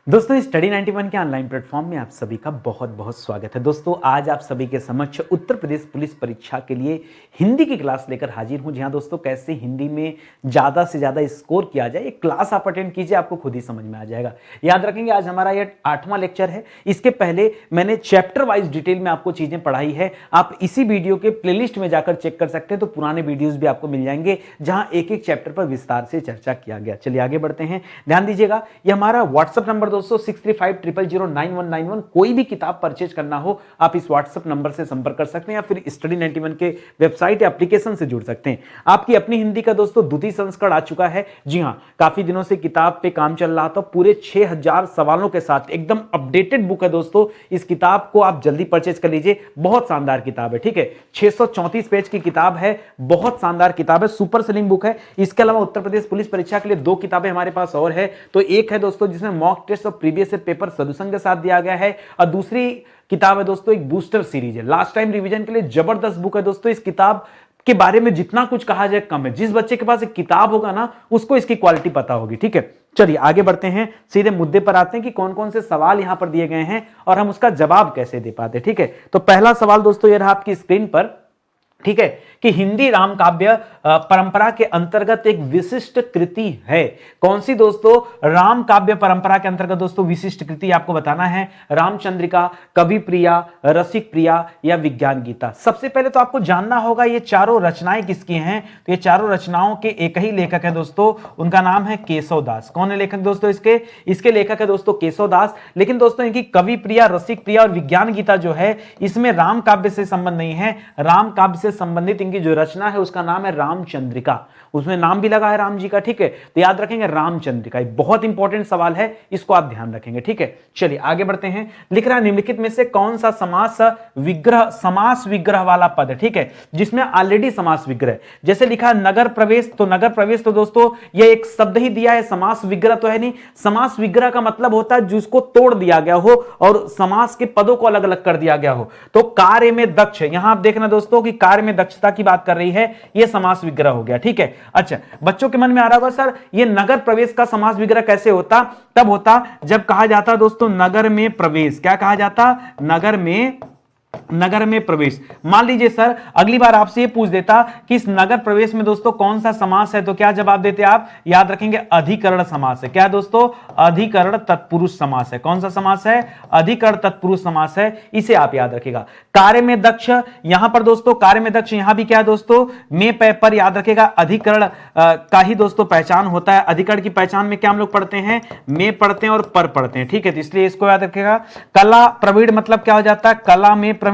दोस्तों स्टडी 91 के online platform में आप सभी का बहुत बहुत स्वागत है। दोस्तों आज आप सभी के समक्ष उत्तर प्रदेश पुलिस परीक्षा के लिए हिंदी की क्लास लेकर हाजिर हूं। जहां दोस्तों कैसे हिंदी में ज़्यादा से ज़्यादा स्कोर किया जाए, एक क्लास आप अटेंड कीजिए, आपको खुद ही समझ में आ जाएगा। याद रखेंगे आज हमारा यह 8वां लेक्चर है। इसके पहले मैंने चैप्टर वाइज डिटेल में आपको चीज़ें पढ़ाई है। आप इसी वीडियो के प्लेलिस्ट में जाकर चेक कर सकते हैं, तो पुराने वीडियोज़ भी आपको मिल जाएंगे जहाँ एक एक चैप्टर पर विस्तार से चर्चा किया गया। चलिए आगे बढ़ते हैं। ध्यान दीजिएगा, यह हमारा व्हाट्सएप नंबर दोस्तों 6350091191। कोई भी किताब परचेज करना हो आप इस व्हाट्सएप नंबर से संपर्क कर सकते हैं या फिर स्टडी 91 के वेबसाइट या एप्लीकेशन से जुड़ सकते हैं। आपकी अपनी हिंदी का दोस्तों द्वितीय संस्करण आ चुका है। जी हां, काफी दिनों से किताब पे काम चल रहा था। पूरे 6000 सवालों के साथ एकदम अपडेटेड बुक है दोस्तों। इस किताब को आप जल्दी परचेज कर लीजिए। बहुत शानदार किताब है, ठीक है। 634 पेज की किताब है, बहुत शानदार किताब है, सुपर सेलिंग बुक है। इसके अलावा उत्तर प्रदेश पुलिस परीक्षा के लिए 2 किताबें हमारे पास और है। तो एक है दोस्तों जिसमें मॉक टेस्ट और प्रीवियस पेपर सॉल्यूशन के साथ दिया गया है, और दूसरी किताब है दोस्तों एक बूस्टर सीरीज है, लास्ट टाइम रिवीजन के लिए जबरदस्त बुक है दोस्तों। इस किताब के बारे में जितना कुछ कहा जाए कम है। जिस बच्चे के पास एक किताब होगा ना, उसको इसकी क्वालिटी पता होगी, ठीक है। चलिए आगे बढ़ते हैं, सीधे मुद्दे पर आते हैं कि कौन कौन से सवाल यहां पर दिए गए हैं और हम उसका जवाब कैसे दे पाते, ठीक है। तो पहला सवाल दोस्तों ये रहा आपकी स्क्रीन पर, ठीक है, कि हिंदी राम काव्य परंपरा के अंतर्गत एक विशिष्ट कृति है। कौन सी दोस्तों? राम काव्य परंपरा के अंतर्गत दोस्तों विशिष्ट कृति आपको बताना है। रामचंद्रिका, कवि प्रिया, रसिक प्रिया या विज्ञान गीता। सबसे पहले तो आपको जानना होगा ये चारों रचनाएं किसकी हैं। तो ये चारों रचनाओं के एक ही लेखक है दोस्तों, उनका नाम है केशव दास। कौन है लेखक दोस्तों? इसके लेखक है दोस्तों केशव दास। लेकिन दोस्तों इनकी कवि प्रिया, रसिक प्रिया और विज्ञान गीता जो है, इसमें राम काव्य से संबंध नहीं है। राम काव्य से संबंधित इनकी जो रचना है उसका नाम है रामचंद्रिका। उसमें नाम भी लगा है राम जी का, ठीक है। तो याद रखेंगे रामचंद्रिका। एक बहुत इंपॉर्टेंट सवाल है, इसको आप ध्यान रखेंगे, ठीक है। चलिए आगे बढ़ते हैं। लिख रहा है निम्नलिखित में से कौन सा समास विग्रह वाला पद है, ठीक है, जिसमें ऑलरेडी समास विग्रह। जैसे लिखा नगर प्रवेश, तो नगर प्रवेश तो दोस्तों यह एक शब्द ही दिया है, समास विग्रह तो है नहीं। समास विग्रह का मतलब होता है जिसको तोड़ दिया गया हो और समास के पदों को अलग अलग कर दिया गया हो। तो कार्य में दक्ष, यहां आप देखना दोस्तों कि कार्य में दक्षता की बात कर रही है, यह समास विग्रह हो गया, ठीक है। अच्छा, बच्चों के मन में आ रहा होगा सर ये नगर प्रवेश का समास विग्रह कैसे होता? तब होता जब कहा जाता दोस्तों नगर में प्रवेश। क्या कहा जाता? नगर में प्रवेश। मान लीजिए सर अगली बार आपसे ये पूछ देता कि इस नगर प्रवेश में दोस्तों कौन सा समास है, तो क्या जवाब देते आप? याद रखेंगे अधिकरण समास है। क्या दोस्तों? अधिकरण तत्पुरुष समास है। कौन सा समास है? अधिकरण तत्पुरुष समास है, इसे आप याद रखिएगा। कार्य में दक्ष, यहां पर दोस्तों कार्य में दक्ष, यहां भी क्या है दोस्तों? में पर याद रखेगा अधिकरण का ही दोस्तों पहचान होता है। अधिकरण की पहचान में क्या हम लोग पढ़ते हैं? में पढ़ते हैं और पर पढ़ते हैं, ठीक है। तो इसलिए इसको याद रखेगा। कला प्रवीण मतलब क्या हो जाता है? कला में प्रवीण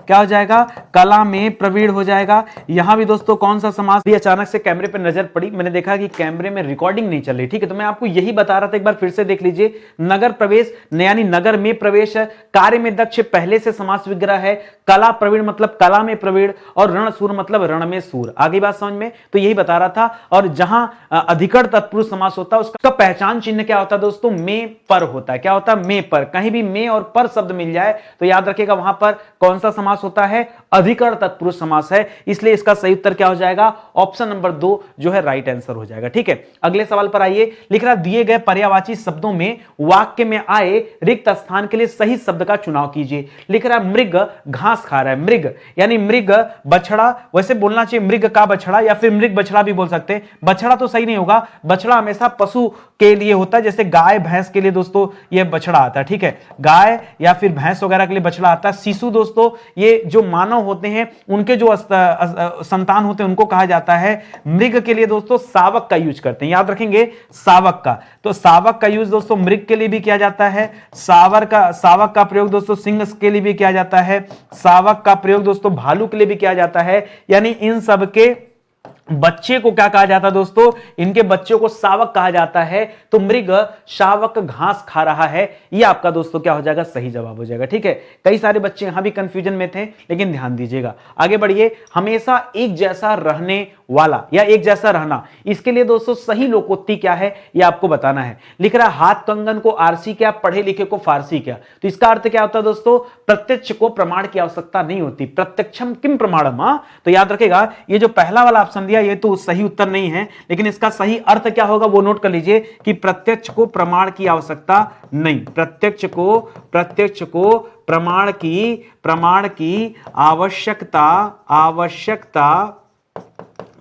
क्या हो जाएगा? कला में प्रवीण हो जाएगा। यहां भी दोस्तों कौन सा समास? अचानक से कैमरे पर नजर पड़ी, मैंने देखा कि कैमरे में रिकॉर्डिंग नहीं चल रही, ठीक है। तो मैं आपको यही बता रहा था, एक बार फिर से देख लीजिए। नगर प्रवेश यानी नगर में प्रवेश है। कार्य में दक्ष पहले से समास विग्रह है। कला प्रवीण मतलब कला में प्रवीण, और रणसूर मतलब रण में सूर। आगे बात समझ में? तो यही बता रहा था। और जहां अधिकरण तत्पुरुष समास होता है उसका पहचान चिन्ह क्या होता है दोस्तों? में पर होता है। क्या होता है? में पर। कहीं भी में और पर शब्द मिल जाए तो याद रखिएगा वहां पर कौन सा समास होता है? अधिकरण तत्पुरुष समास है। इसलिए इसका सही उत्तर क्या हो जाएगा? ऑप्शन नंबर 2 जो है राइट आंसर हो जाएगा, ठीक है। अगले सवाल पर आइए। लिख रहा दिए गए पर्यायवाची शब्दों में वाक्य में आए रिक्त स्थान के लिए सही शब्द का चुनाव कीजिए। लिख रहा मृग घास खा रहा है। मृग यानी मृग, बछड़ा, वैसे बोलना चाहिए मृग का बछड़ा या फिर मृग बछड़ा भी बोल सकते हैं। बछड़ा तो सही नहीं होगा, बछड़ा हमेशा पशु के लिए होता है, जैसे गाय भैंस के लिए दोस्तों यह बछड़ा आता है, ठीक है। गाय या फिर भैंस वगैरह के लिए बछड़ा आता है। शिशु दोस्तों ये जो मानव होते हैं उनके जो संतान होते हैं उनको कहा जाता है। मृग के लिए दोस्तों शावक का यूज करते हैं, याद रखेंगे शावक का। तो शावक का यूज दोस्तों मृग के लिए भी किया जाता है। शावक का प्रयोग दोस्तों सिंह के लिए भी किया जाता है। शावक का प्रयोग दोस्तों भालू के लिए भी किया जाता है। यानी इन सब के बच्चे को क्या कहा जाता है दोस्तों? इनके बच्चों को शावक कहा जाता है। तो मृग शावक घास खा रहा है, ये आपका दोस्तों क्या हो जाएगा? सही जवाब हो जाएगा, ठीक है। कई सारे बच्चे यहां भी कंफ्यूजन में थे, लेकिन ध्यान दीजिएगा। आगे बढ़िए। हमेशा एक जैसा रहने वाला या एक जैसा रहना, इसके लिए दोस्तों सही लोकोक्ति क्या है ये आपको बताना है। लिख रहा हाथ कंगन को आरसी क्या, पढ़े लिखे को फारसी क्या। तो इसका अर्थ क्या होता है दोस्तों? प्रत्यक्ष को प्रमाण की आवश्यकता नहीं होती। प्रत्यक्षम किम प्रमाणम। तो याद रखेगा ये जो पहला वाला ऑप्शन दिया दिया, ये तो सही उत्तर नहीं है, लेकिन इसका सही अर्थ क्या होगा वो नोट कर लीजिए कि प्रत्यक्ष को प्रमाण की आवश्यकता नहीं, प्रत्यक्ष को प्रमाण की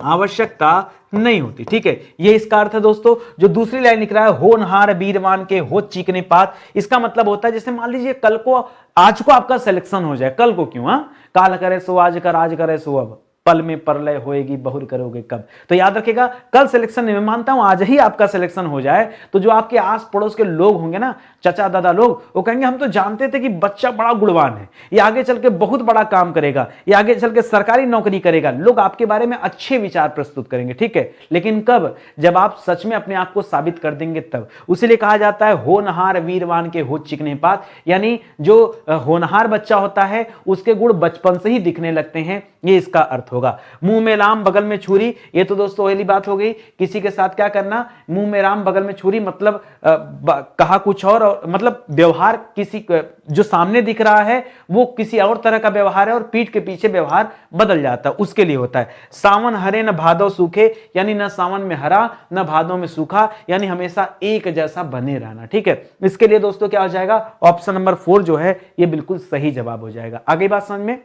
आवश्यकता नहीं होती। ठीक है, ये इसका अर्थ है दोस्तों। जो दूसरी लाइन लिख रहा है, होनहार वीरवान के हो चीकने पात, इसका मतलब होता है जैसे मान लीजिए कल को, आज को आपका सिलेक्शन हो जाए, कल को क्यों, काल करे सो आज कर, आज करे सो अब, पल में परलय होएगी बहुर करोगे कब। तो याद रखिएगा, कल सिलेक्शन नहीं, मैं मानता हूं आज ही आपका सिलेक्शन हो जाए तो जो आपके आस पड़ोस के लोग होंगे ना, चाचा दादा लोग, वो कहेंगे हम तो जानते थे कि बच्चा बड़ा गुणवान है, ये आगे चल के बहुत बड़ा काम करेगा, ये आगे चल के सरकारी नौकरी करेगा, लोग आपके बारे में अच्छे विचार प्रस्तुत करेंगे। ठीक है, लेकिन कब, जब आप सच में अपने आप को साबित कर देंगे तब। उसीलिए कहा जाता है होनहार वीरवान के हो चिकने पात, यानी जो होनहार बच्चा होता है उसके गुण बचपन से ही दिखने लगते हैं, ये इसका अर्थ होगा। मुंह में राम बगल में छुरी, ये तो दोस्तों पहली बात हो गई, किसी के साथ क्या करना, मुंह में राम बगल में छुरी, मतलब कहा कुछ और मतलब व्यवहार किसी जो सामने दिख रहा है वो किसी और तरह का व्यवहार है और पीठ के पीछे व्यवहार बदल जाता है, उसके लिए होता है। सावन हरे न भादो सूखे, यानी न सावन में हरा न भादों में सूखा, यानी हमेशा एक जैसा बने रहना। ठीक है, इसके लिए दोस्तों क्या हो जाएगा, ऑप्शन नंबर 4 जो है ये बिल्कुल सही जवाब हो जाएगा। आगे बात समझ में।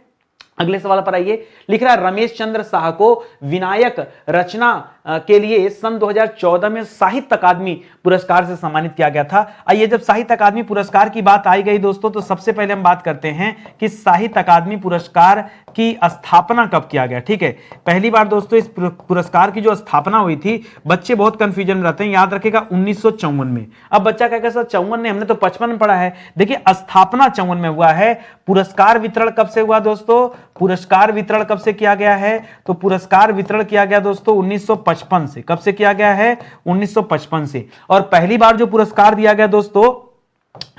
अगले सवाल पर आइए, लिख रहा है रमेश चंद्र शाह को विनायक रचना के लिए सन 2014 में साहित्य अकादमी पुरस्कार से सम्मानित किया गया था। आइए, जब साहित्य अकादमी पुरस्कार की बात आई गई दोस्तों, तो सबसे पहले हम बात करते हैं कि साहित्य अकादमी पुरस्कार की स्थापना कब किया गया। ठीक है, पहली बार दोस्तों इस पुरस्कार की जो स्थापना हुई थी, बच्चे बहुत कंफ्यूजन में रहते हैं, याद रखेगा 1954 में। अब बच्चा कहेगा सर 54 में, हमने तो 55 में पढ़ा है। देखिए, स्थापना 54 में हुआ है। पुरस्कार वितरण कब से हुआ दोस्तों, पुरस्कार वितरण कब से किया गया है, तो पुरस्कार वितरण किया गया दोस्तों 1955 से। कब से किया गया है, 1955 से। और पहली बार जो पुरस्कार दिया गया दोस्तों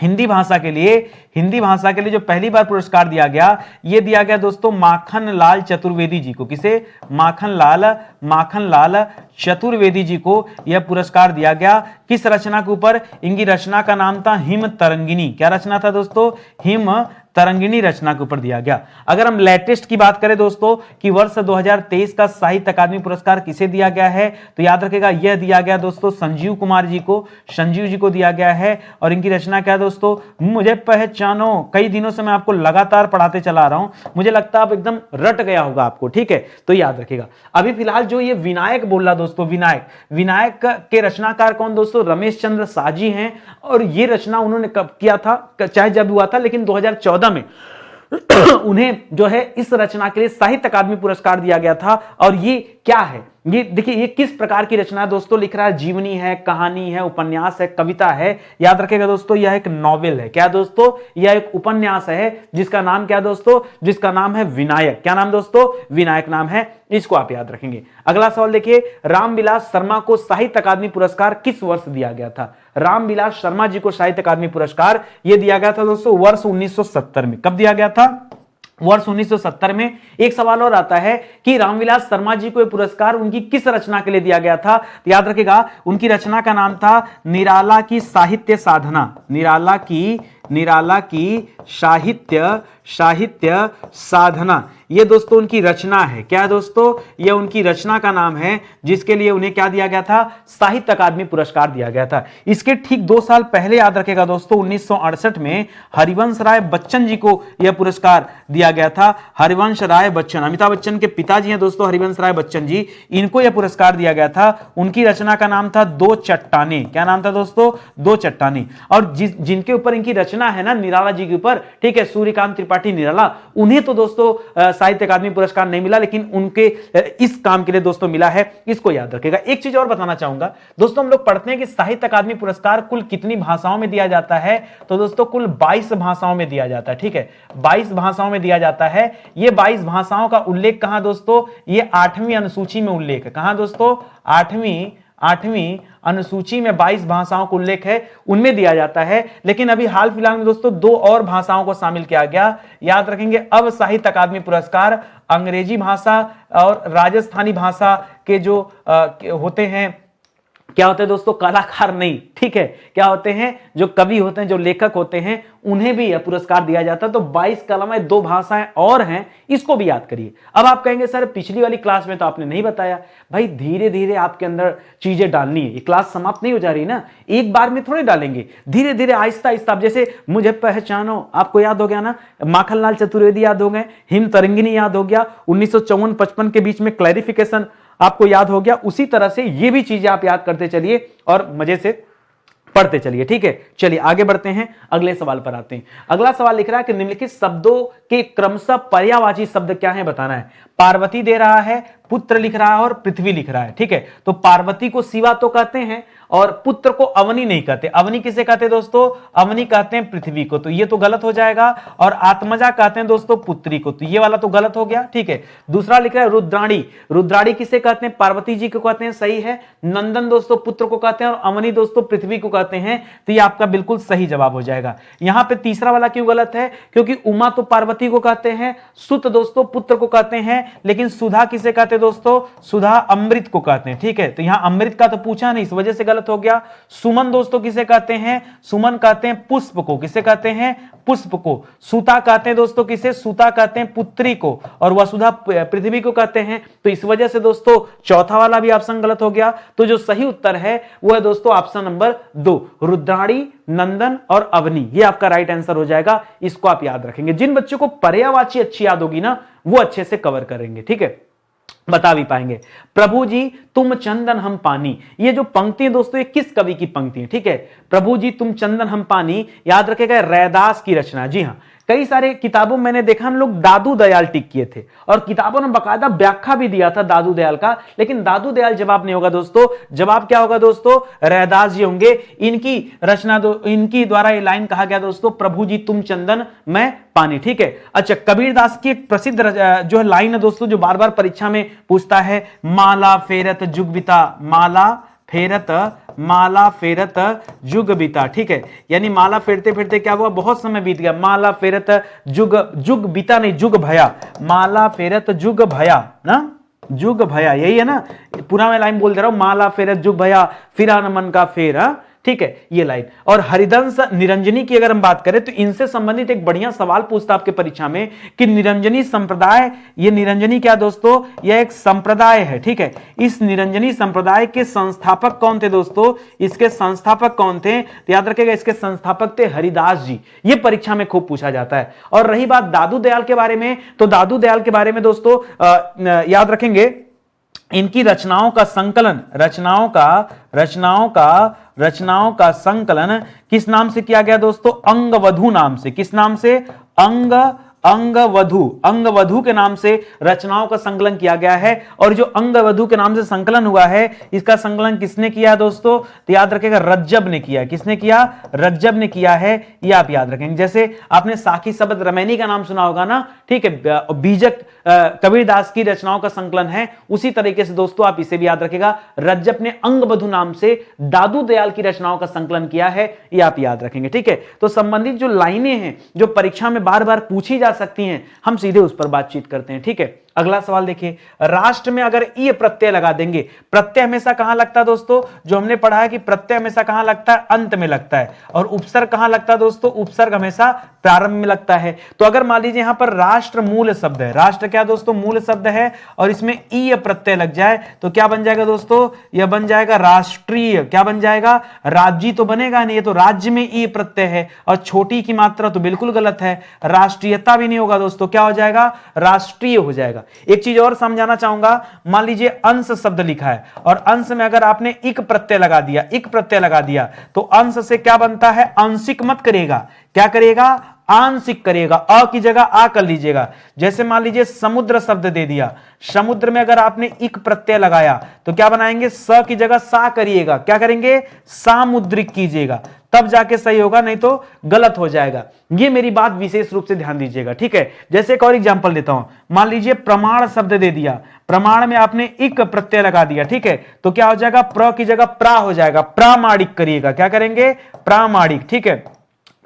हिंदी भाषा के लिए जो पहली बार पुरस्कार दिया गया, यह दिया गया दोस्तों माखन लाल चतुर्वेदी जी को। किसे, माखन लाल चतुर्वेदी जी को यह पुरस्कार दिया गया। किस रचना के ऊपर, इनकी रचना का नाम था हिम तरंगिनी। क्या रचना था दोस्तों, हिम तरंगिणी रचना के ऊपर दिया गया। अगर हम लेटेस्ट की बात करें दोस्तों कि वर्ष 2023 का साहित्य अकादमी पुरस्कार किसे दिया गया है, तो याद रखेगा यह दिया गया दोस्तों संजीव कुमार जी को, संजीव जी को दिया गया है। और इनकी रचना क्या है दोस्तों, मुझे पहचानो। कई दिनों से मैं आपको लगातार पढ़ाते चला रहा हूं, मुझे लगता है अब एकदम रट गया होगा आपको। ठीक है, तो याद रखेगा। अभी फिलहाल जो ये विनायक बोल रहा दोस्तों, विनायक के रचनाकार कौन दोस्तों, रमेश चंद्र शाह जी हैं। और ये रचना उन्होंने कब किया था, चाहे जब हुआ था, लेकिन 2014 में उन्हें जो है इस रचना के लिए साहित्य अकादमी पुरस्कार दिया गया था। और ये क्या है, ये देखिए ये किस प्रकार की रचना है दोस्तों, लिख रहा है जीवनी है, कहानी है, उपन्यास है, कविता है। याद रखेगा दोस्तों यह एक नॉवेल है। क्या दोस्तों, यह एक उपन्यास है जिसका नाम क्या दोस्तों, जिसका नाम है विनायक। क्या नाम दोस्तों, विनायक नाम है, इसको आप याद रखेंगे। अगला सवाल देखिए, रामविलास शर्मा को साहित्य अकादमी पुरस्कार किस वर्ष दिया गया था। रामविलास शर्मा जी को साहित्य अकादमी पुरस्कार यह दिया गया था दोस्तों वर्ष 1970 में। कब दिया गया था, वर्ष 1970 में। एक सवाल और आता है कि रामविलास शर्मा जी को यह पुरस्कार उनकी किस रचना के लिए दिया गया था, तो याद रखेगा उनकी रचना का नाम था निराला की साहित्य साधना। निराला की साहित्य साधना, ये दोस्तों उनकी रचना है। क्या दोस्तों, ये उनकी रचना का नाम है जिसके लिए उन्हें क्या दिया गया था, साहित्य अकादमी पुरस्कार दिया गया था। इसके ठीक 2 साल पहले याद रखेगा दोस्तों 1968 में हरिवंश राय बच्चन जी को यह पुरस्कार दिया गया था। हरिवंश राय बच्चन, अमिताभ बच्चन के पिताजी हैं दोस्तों हरिवंश राय बच्चन जी, इनको यह पुरस्कार दिया गया था। उनकी रचना का नाम था दो चट्टाने। क्या नाम था दोस्तों, दो चट्टाने। और जिनके ऊपर इनकी रचना है ना, निराला जी के ऊपर, ठीक है, सूर्यकांत त्रिपाठी निराला, उन्हें तो दोस्तों साहित्य अकादमी पुरस्कार नहीं मिला, लेकिन उनके इस काम के लिए दोस्तों मिला है, इसको याद रखेगा। एक चीज और बताना चाहूंगा दोस्तों, हम लोग पढ़ते हैं कि साहित्य अकादमी पुरस्कार कुल कितनी भाषाओं में दिया जाता है, तो दोस्तों कुल 22 भाषाओं में दिया जाता है। ठीक है, 22 भाषाओं में दिया जाता है। ये 22 भाषाओं का उल्लेख कहां दोस्तों, ये 8वीं अनुसूची में उल्लेख है। कहां दोस्तों, 8वीं अनुसूची में 22 भाषाओं का उल्लेख है, उनमें दिया जाता है। लेकिन अभी हाल फिलहाल में दोस्तों 2 और भाषाओं को शामिल किया गया। याद रखेंगे, अब साहित्य अकादमी पुरस्कार अंग्रेजी भाषा और राजस्थानी भाषा के जो होते हैं क्या होते हैं दोस्तों, कलाकार नहीं, ठीक है, क्या होते हैं, जो कवि होते हैं, जो लेखक होते हैं, उन्हें भी यह पुरस्कार दिया जाता है। तो 22 कलमें, 2 भाषाएं और हैं, इसको भी याद करिए। अब आप कहेंगे सर पिछली वाली क्लास में तो आपने नहीं बताया। भाई धीरे धीरे आपके अंदर चीजें डालनी है, ये क्लास समाप्त नहीं हो जा रही ना, एक बार में थोड़े डालेंगे, धीरे धीरे आहिस्ता आहिस्ता। जैसे मुझे पहचानो, आपको याद हो गया ना, माखनलाल चतुर्वेदी याद हो गए, हिम तरंगिनी याद हो गया, 1954-55 के बीच में क्लैरिफिकेशन आपको याद हो गया। उसी तरह से ये भी चीजें आप याद करते चलिए और मजे से पढ़ते चलिए, ठीक है। चलिए आगे बढ़ते हैं, अगले सवाल पर आते हैं। अगला सवाल लिख रहा है कि निम्नलिखित शब्दों के क्रमशः पर्यायवाची शब्द क्या है बताना है। पार्वती दे रहा है, पुत्र लिख रहा है और पृथ्वी लिख रहा है, ठीक है। तो पार्वती को शिवा तो कहते हैं और पुत्र को अवनी नहीं कहते। अवनी किसे कहते हैं दोस्तों, अवनी कहते हैं पृथ्वी को, तो ये तो गलत हो जाएगा। और आत्मजा कहते हैं दोस्तों पुत्री को, तो ये वाला तो गलत हो गया, ठीक है। दूसरा लिख रहा है रुद्राणी, रुद्राणी किसे कहते हैं, पार्वती जी को कहते हैं, सही है। नंदन दोस्तों पुत्र को कहते हैं और अवनी दोस्तों पृथ्वी को कहते हैं, तो ये आपका बिल्कुल सही जवाब हो जाएगा। यहां पे तीसरा वाला क्यों गलत है, क्योंकि उमा तो पार्वती को कहते हैं, सुत दोस्तों पुत्र को कहते हैं, लेकिन सुधा किसे कहते हैं दोस्तों, सुधा अमृत को कहते हैं, ठीक है। तो यहां अमृत का तो पूछा नहीं, इस वजह से गलत हो गया। सुमन दोस्तों किसे कहते हैं, सुमन कहते हैं पुष्प को, किसे कहते हैं, पुष्प को। सुता कहते हैं दोस्तों किसे, सुता कहते हैं पुत्री को, और वसुधा पृथ्वी को कहते हैं। तो इस वजह से दोस्तों चौथा वाला भी ऑप्शन गलत हो गया। तो जो सही उत्तर है वो है दोस्तों ऑप्शन नंबर 2, रुद्राणी, नंदन और अवनी, ये आपका राइट आंसर हो जाएगा। इसको आप याद रखेंगे। जिन बच्चों को पर्यायवाची अच्छी याद होगी ना, वो अच्छे से कवर करेंगे, ठीक है, बता भी पाएंगे। प्रभु जी तुम चंदन हम पानी, ये जो पंक्ति है दोस्तों ये किस कवि की पंक्ति है, ठीक है। प्रभु जी तुम चंदन हम पानी, याद रखेगा रैदास की रचना। जी हाँ, कई सारे किताबों मैंने देखा हम लोग दादू दयाल टिक किए थे और किताबों ने बकायदा व्याख्या भी दिया था दादू दयाल का, लेकिन दादू दयाल जवाब नहीं होगा दोस्तों। जवाब क्या होगा दोस्तों, रैदास जी होंगे। इनकी रचना इनकी द्वारा ये लाइन कहा गया दोस्तों, प्रभु जी तुम चंदन मैं पानी, ठीक है। अच्छा, कबीरदास की एक प्रसिद्ध जो है लाइन है दोस्तों, जो बार बार परीक्षा में पूछता है, माला फेरत जुग बिता, माला फेरत जुग बीता, ठीक है। यानी माला फेरते फेरते क्या हुआ, बहुत समय बीत गया। माला फेरत जुग बीता नहीं, जुग भया, माला फेरत जुग भया ना, जुग भया, यही है ना। पूरा मैं लाइन बोल दे रहा हूं, माला फेरत जुग भया, फिरा न मन का फेर, ठीक है, ये लाइन। और हरिदंस निरंजनी की अगर हम बात करें तो इनसे संबंधित एक बढ़िया सवाल पूछता आपके परीक्षा में कि निरंजनी संप्रदाय, ये निरंजनी क्या दोस्तों, यह एक संप्रदाय है, ठीक है। इस निरंजनी संप्रदाय के संस्थापक कौन थे दोस्तों, इसके संस्थापक कौन थे, तो याद रखिएगा इसके संस्थापक थे हरिदास जी। ये परीक्षा में खूब पूछा जाता है। और रही बात दादू दयाल के बारे में, तो दादू दयाल के बारे में दोस्तों याद रखेंगे, इनकी रचनाओं का संकलन, रचनाओं का संकलन किस नाम से किया गया दोस्तों, अंगवधू नाम से। किस नाम से, अंगवधू के नाम से रचनाओं का संकलन किया गया है। और जो अंगवधू के नाम से संकलन हुआ है, इसका संकलन किसने किया है दोस्तों, तो याद रखेगा रज्जब ने किया है। किसने किया, रज्जब ने किया है, ये आप याद रखेंगे। जैसे आपने साखी शब्द रमैनी का नाम सुना होगा ना, ठीक है, बीजक कबीरदास की रचनाओं का संकलन है। उसी तरीके से दोस्तों आप इसे भी याद रखेगा, रज्जब ने अंगवधू नाम से दादू दयाल की रचनाओं का संकलन किया है, ये आप याद रखेंगे, ठीक है। तो संबंधित जो लाइनें हैं जो परीक्षा में बार बार पूछी जा सकती हैं, हम सीधे उस पर बातचीत करते हैं, ठीक है। अगला सवाल देखिए, राष्ट्र में अगर ई प्रत्यय लगा देंगे, प्रत्यय हमेशा कहां लगता है दोस्तों, जो हमने पढ़ा है कि प्रत्यय हमेशा कहां लगता है, अंत में लगता है। और उपसर्ग कहां लगता है दोस्तों, उपसर्ग हमेशा प्रारंभ में लगता है। तो अगर मान लीजिए यहां पर राष्ट्र मूल शब्द है, राष्ट्र क्या दोस्तों, मूल शब्द है, और इसमें ई प्रत्यय लग जाए तो क्या बन जाएगा दोस्तों, यह बन जाएगा राष्ट्रीय। क्या बन जाएगा, राज्य तो बनेगा नहीं, ये तो राज्य में ई प्रत्यय है। और छोटी की मात्रा तो बिल्कुल गलत है, राष्ट्रीयता भी नहीं होगा दोस्तों, क्या हो जाएगा, राष्ट्रीय हो जाएगा। एक चीज और समझाना चाहूंगा, मान लीजिए अंश शब्द लिखा है और अंश में अगर आपने इक प्रत्यय लगा दिया, तो अंश से क्या बनता है, आंशिक मत करेगा, क्या करेगा, आंशिक करेगा। अ की जगह आ कर लीजिएगा। जैसे मान लीजिए समुद्र शब्द दे दिया, समुद्र में अगर आपने इक प्रत्यय लगाया तो क्या बनाएंगे, स की जगह सा करिएगा, क्या करेंगे, सामुद्रिक कीजिएगा, तब जाके सही होगा, नहीं तो गलत हो जाएगा। ये मेरी बात विशेष रूप से ध्यान दीजिएगा, ठीक है। जैसे एक और एग्जांपल देता हूं, मान लीजिए प्रमाण शब्द दे दिया, प्रमाण में आपने इक प्रत्यय लगा दिया, ठीक है, तो क्या हो जाएगा, प्र की जगह प्रा हो जाएगा, प्रामाणिक करिएगा, क्या करेंगे, प्रामाणिक, ठीक है।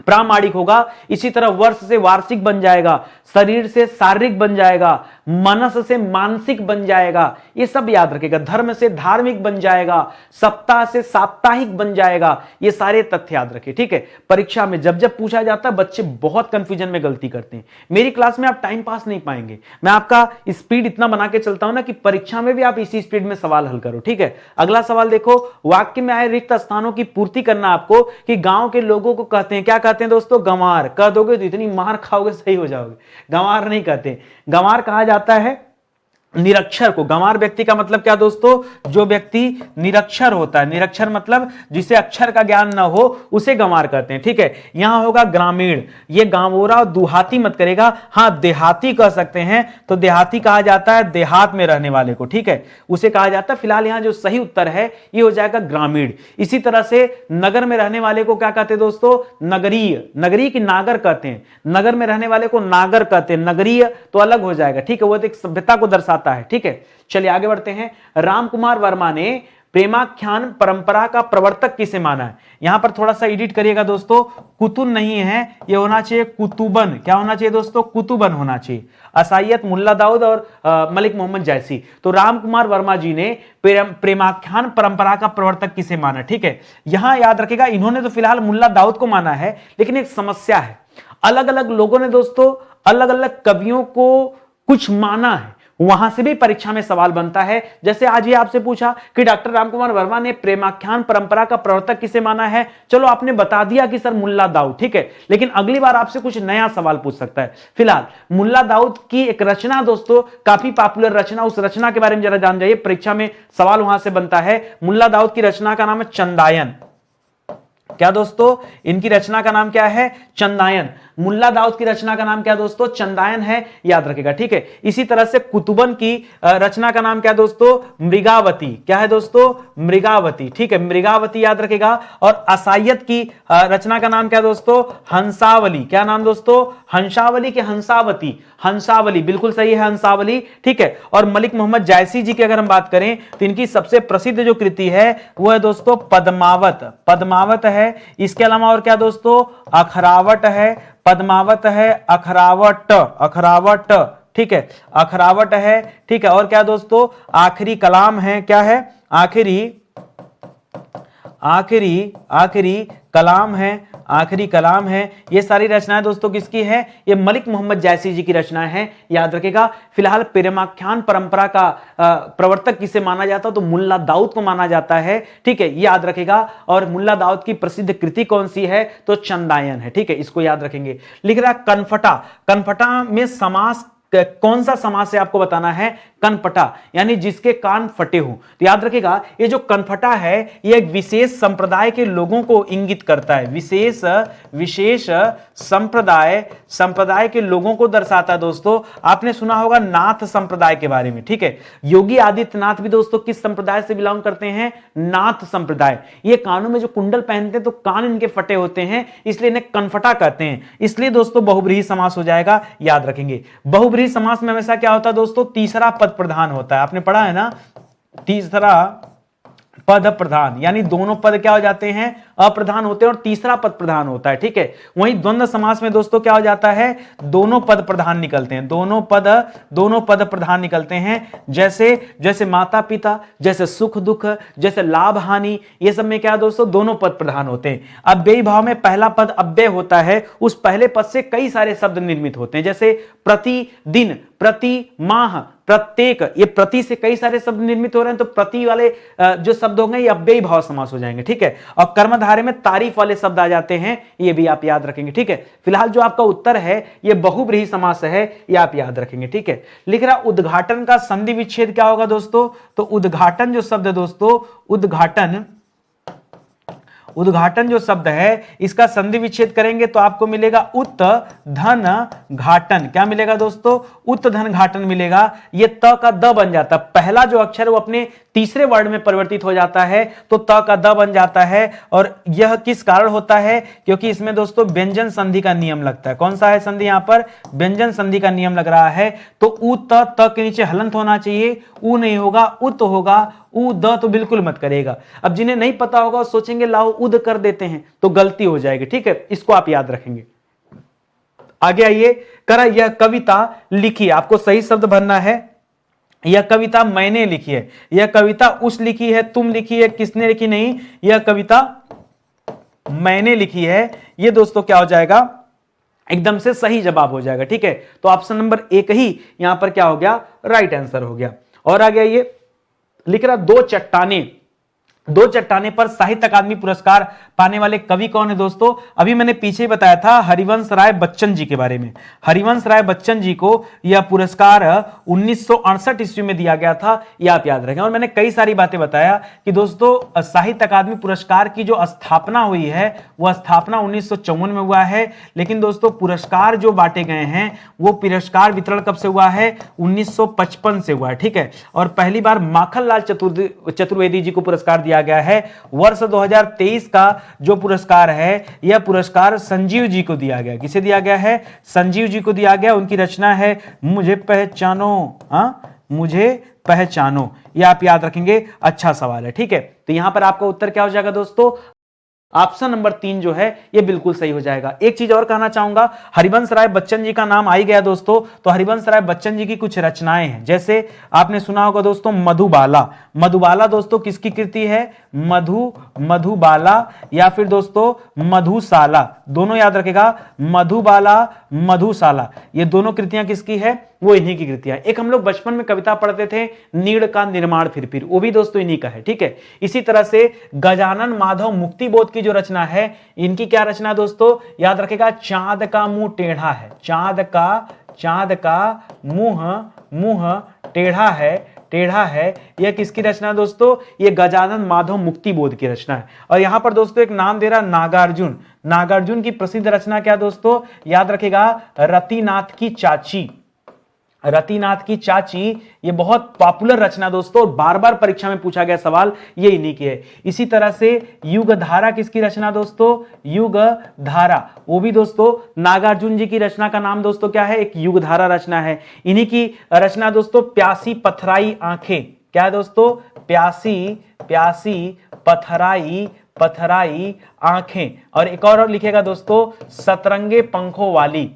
प्रामाणिक होगा, इसी तरह वर्ष से वार्षिक बन जाएगा, शरीर से शारीरिक बन जाएगा, मनस से मानसिक बन जाएगा, ये सब याद रखेगा। धर्म से धार्मिक बन जाएगा, सप्ताह से साप्ताहिक बन जाएगा, ये सारे तथ्य याद रखें, ठीक है। परीक्षा में जब जब पूछा जाता है बच्चे बहुत कंफ्यूजन में गलती करते हैं। मेरी क्लास में आप टाइम पास नहीं पाएंगे, मैं आपका स्पीड इतना बना के चलता हूं ना कि परीक्षा में भी आप इसी स्पीड में सवाल हल करो, ठीक है। अगला सवाल देखो, वाक्य में आए रिक्त स्थानों की पूर्ति करना आपको कि गांव के लोगों को कहते हैं, क्या कहते हैं दोस्तों, गंवार। कह दोगे तो इतनी मार खाओगे सही हो जाओगे, गंवार नहीं कहते, गंवार कहा जाता है निरक्षर को। गंवार व्यक्ति का मतलब क्या दोस्तों, जो व्यक्ति निरक्षर होता है, निरक्षर मतलब जिसे अक्षर का ज्ञान ना हो उसे गंवार कहते हैं, ठीक है। यहां होगा ग्रामीण, ये गांवोरा और दुहाती मत करेगा, हां देहाती कह सकते हैं, तो देहाती कहा जाता है देहात में रहने वाले को, ठीक है, उसे कहा जाता है। फिलहाल यहां जो सही उत्तर है ये हो जाएगा ग्रामीण। इसी तरह से नगर में रहने वाले को क्या कहते हैं दोस्तों, नगरीय। नगरीय की नागर कहते हैं, नगर में रहने वाले को नागर कहते हैं, नगरीय तो अलग हो जाएगा, ठीक है, वो तो एक सभ्यता को दर्शाता है, ठीक है। चलिए आगे बढ़ते हैं। रामकुमार वर्मा ने प्रेमाख्यान परंपरा का प्रवर्तक किसे माना है। यहां पर थोड़ा सा एडिट करिएगा दोस्तों, कुतुब नहीं है, ये होना चाहिए कुतुबन। क्या होना चाहिए दोस्तों, कुतुबन होना चाहिए। असाइयत मुल्ला दाऊद और मलिक मोहम्मद जैसी। तो रामकुमार वर्मा जी ने प्रेमाख्यान परंपरा का प्रवर्तक किसे माना, ठीक है। यहां याद रखेगा, इन्होंने तो फिलहाल मुल्ला दाऊद को माना है, लेकिन एक समस्या है, अलग अलग लोगों ने दोस्तों अलग अलग कवियों को कुछ माना है, वहां से भी परीक्षा में सवाल बनता है। जैसे आज ये आपसे पूछा कि डॉक्टर रामकुमार वर्मा ने प्रेमाख्यान परंपरा का प्रवर्तक किसे माना है, चलो आपने बता दिया कि सर मुल्ला दाऊद, ठीक है, लेकिन अगली बार आपसे कुछ नया सवाल पूछ सकता है। फिलहाल मुल्ला दाऊद की एक रचना दोस्तों, काफी पॉपुलर रचना, उस रचना के बारे में जरा जान जाइए, परीक्षा में सवाल वहां से बनता है। मुल्ला दाऊद की रचना का नाम है चंदायन। क्या दोस्तों, इनकी रचना का नाम क्या है, चंदायन। मुल्ला दाऊद की रचना का नाम क्या दोस्तों, चंदायन है, याद रखेगा, ठीक है। इसी तरह से कुतुबन की रचना का नाम क्या दोस्तों, मृगावती। क्या है दोस्तों, मृगावती, ठीक है, मृगावती याद रखेगा। और असाइयत की रचना का नाम क्या दोस्तों, हंसावली। क्या नाम दोस्तों, हंसावली के हंसावती, हंसावली बिल्कुल सही है, हंसावली, ठीक है। और मलिक मोहम्मद जायसी जी की अगर हम बात करें तो इनकी सबसे प्रसिद्ध जो कृति है वो है दोस्तों पद्मावत। पद्मावत है, इसके अलावा और क्या दोस्तों, अखरावट है, पद्मावत है, अखरावट, अखरावट, ठीक है, अखरावट है, ठीक है। और क्या दोस्तों, आखिरी कलाम है, क्या है, आखिरी आखिरी आखिरी कलाम है, आखिरी कलाम है। ये सारी रचनाएं दोस्तों किसकी है, ये मलिक मोहम्मद जायसी जी की रचनाएं हैं, याद रखेगा। फिलहाल प्रेमाख्यान परंपरा का प्रवर्तक किसे माना जाता है, तो मुल्ला दाऊद को माना जाता है, ठीक है, याद रखेगा। और मुल्ला दाऊद की प्रसिद्ध कृति कौन सी है, तो चंदायन है, ठीक है, इसको याद रखेंगे। लिख रहा कनफटा, कनफटा में समास कौन सा समास है आपको बताना है, कनफटा, यानी जिसके कान फटे हो। तो याद रखिएगा, ये जो कनफटा है ये एक विशेष संप्रदाय के लोगों को इंगित करता है, विशेष संप्रदाय के लोगों को दर्शाता है। दोस्तों आपने सुना होगा नाथ संप्रदाय के बारे में, ठीक है। योगी आदित्यनाथ भी दोस्तों किस संप्रदाय से बिलोंग करते हैं, नाथ संप्रदाय। ये कानों में जो कुंडल पहनते हैं तो कान इनके फटे होते हैं, इसलिए इन्हें कनफटा कहते हैं। इसलिए दोस्तों बहुब्रीहि समास हो जाएगा, याद रखेंगे। बहुब्रीहि समास में हमेशा क्या होता है दोस्तों, तीसरा पद प्रधान होता है, आपने पढ़ा है ना, तीसरा पद प्रधान, यानी दोनों पद क्या हो जाते हैं, अप्रधान होते हैं और तीसरा पद प्रधान होता है, ठीक है। वहीं द्वंद्व समास में दोस्तों क्या हो जाता है, दोनों पद प्रधान निकलते हैं, दोनों पद प्रधान निकलते हैं। जैसे माता पिता, जैसे सुख दुख, जैसे लाभ हानि, ये सब में क्या है दोस्तों, दोनों पद प्रधान होते हैं। अव्ययी भाव में पहला पद अव्यय होता है, उस पहले पद से कई सारे शब्द निर्मित होते हैं, जैसे प्रतिदिन, प्रति माह, प्रत्येक, ये प्रति से कई सारे शब्द निर्मित हो रहे हैं, तो प्रति वाले जो शब्द होंगे ये अव्ययी भाव समास हो जाएंगे, ठीक है। और कर्मधारय में तारीफ वाले शब्द आ जाते हैं, ये भी आप याद रखेंगे, ठीक है। फिलहाल जो आपका उत्तर है ये बहुब्रीहि समास है, ये आप याद रखेंगे, ठीक है। लिख रहा उद्घाटन का संधि विच्छेद क्या होगा दोस्तों, तो उद्घाटन जो शब्द है दोस्तों, उद्घाटन जो शब्द है इसका संधि विच्छेद करेंगे तो आपको मिलेगा उत धन घाटन। क्या मिलेगा दोस्तों, उत धन घाटन मिलेगा। ये त का द बन जाता है, पहला जो अक्षर वो अपने तीसरे वर्ड में परिवर्तित हो जाता है तो त का द बन जाता है। और यह किस कारण होता है? क्योंकि इसमें दोस्तों व्यंजन संधि का नियम लगता है। कौन सा है संधि? यहां पर व्यंजन संधि का नियम लग रहा है। तो उ त के नीचे हलंत होना चाहिए, उ नहीं होगा, उत होगा। उ द तो बिल्कुल मत करेगा। अब जिन्हें नहीं पता होगा सोचेंगे लाओ उद कर देते हैं, तो गलती हो जाएगी। ठीक है, इसको आप याद रखेंगे। आगे आइए, करा यह कविता लिखी, आपको सही शब्द भरना है। यह कविता मैंने लिखी है, यह कविता उस लिखी है, तुम लिखी है, किसने लिखी? नहीं, यह कविता मैंने लिखी है। यह दोस्तों क्या हो जाएगा? एकदम से सही जवाब हो जाएगा। ठीक है, तो ऑप्शन नंबर एक ही यहां पर क्या हो गया? राइट आंसर हो गया। और आगे आइए, लिख रहा दो चट्टाने पर साहित्य अकादमी पुरस्कार पाने वाले कवि कौन है दोस्तों? अभी मैंने पीछे ही बताया था हरिवंश राय बच्चन जी के बारे में। हरिवंश राय बच्चन जी को यह पुरस्कार 1968 ईस्वी में दिया गया था, यह आप याद रखें। और मैंने कई सारी बातें बताया कि दोस्तों साहित्य अकादमी पुरस्कार की जो स्थापना हुई है वह स्थापना 1954 में हुआ है, लेकिन दोस्तों पुरस्कार जो बांटे गए हैं वो पुरस्कार वितरण कब से हुआ है? 1955 से हुआ है। ठीक है, और पहली बार माखनलाल चतुर्वेदी जी को पुरस्कार दिया गया है। वर्ष 2023 का जो पुरस्कार है यह पुरस्कार संजीव जी को दिया गया। किसे दिया गया है? संजीव जी को दिया गया। उनकी रचना है मुझे पहचानो, मुझे पहचानो। यह आप याद रखेंगे। अच्छा सवाल है। ठीक है, तो यहां पर आपका उत्तर क्या हो जाएगा दोस्तों? ऑप्शन नंबर 3 जो है ये बिल्कुल सही हो जाएगा। एक चीज और कहना चाहूंगा, हरिवंश राय बच्चन जी का नाम आ ही गया दोस्तों, तो हरिवंश राय बच्चन जी की कुछ रचनाएं हैं। जैसे आपने सुना होगा दोस्तों मधुबाला। मधुबाला दोस्तों किसकी कृति है? मधुबाला या फिर दोस्तों मधुशाला, दोनों याद रखेगा। मधुबाला, मधुशाला, ये दोनों कृतियां किसकी है? वो इन्हीं की कृतियां। एक हम लोग बचपन में कविता पढ़ते थे, नीड़ का निर्माण फिर, वो भी दोस्तों इन्हीं का है। ठीक है, इसी तरह से गजानन माधव मुक्तिबोध की जो रचना है, इनकी क्या रचना दोस्तों? याद रखेगा, चांद का मुंह टेढ़ा है। चांद का मुंह टेढ़ा है, यह किसकी रचना दोस्तों? ये गजानन माधव मुक्तिबोध की रचना है। और यहां पर दोस्तों एक नाम दे रहा, नागार्जुन। नागार्जुन की प्रसिद्ध रचना क्या दोस्तों? याद रखेगा, रतिनाथ की चाची। रतिनाथ की चाची, ये बहुत पॉपुलर रचना दोस्तों, बार बार परीक्षा में पूछा गया सवाल ये इन्हीं की है। इसी तरह से युगधारा किसकी रचना दोस्तों? युगधारा, वो भी दोस्तों नागार्जुन जी की रचना का नाम दोस्तों क्या है? एक युगधारा रचना है। इन्हीं की रचना दोस्तों प्यासी पथराई आंखें। क्या है दोस्तों? प्यासी पथराई आंखें। और एक और लिखेगा दोस्तों, सतरंगे पंखों वाली।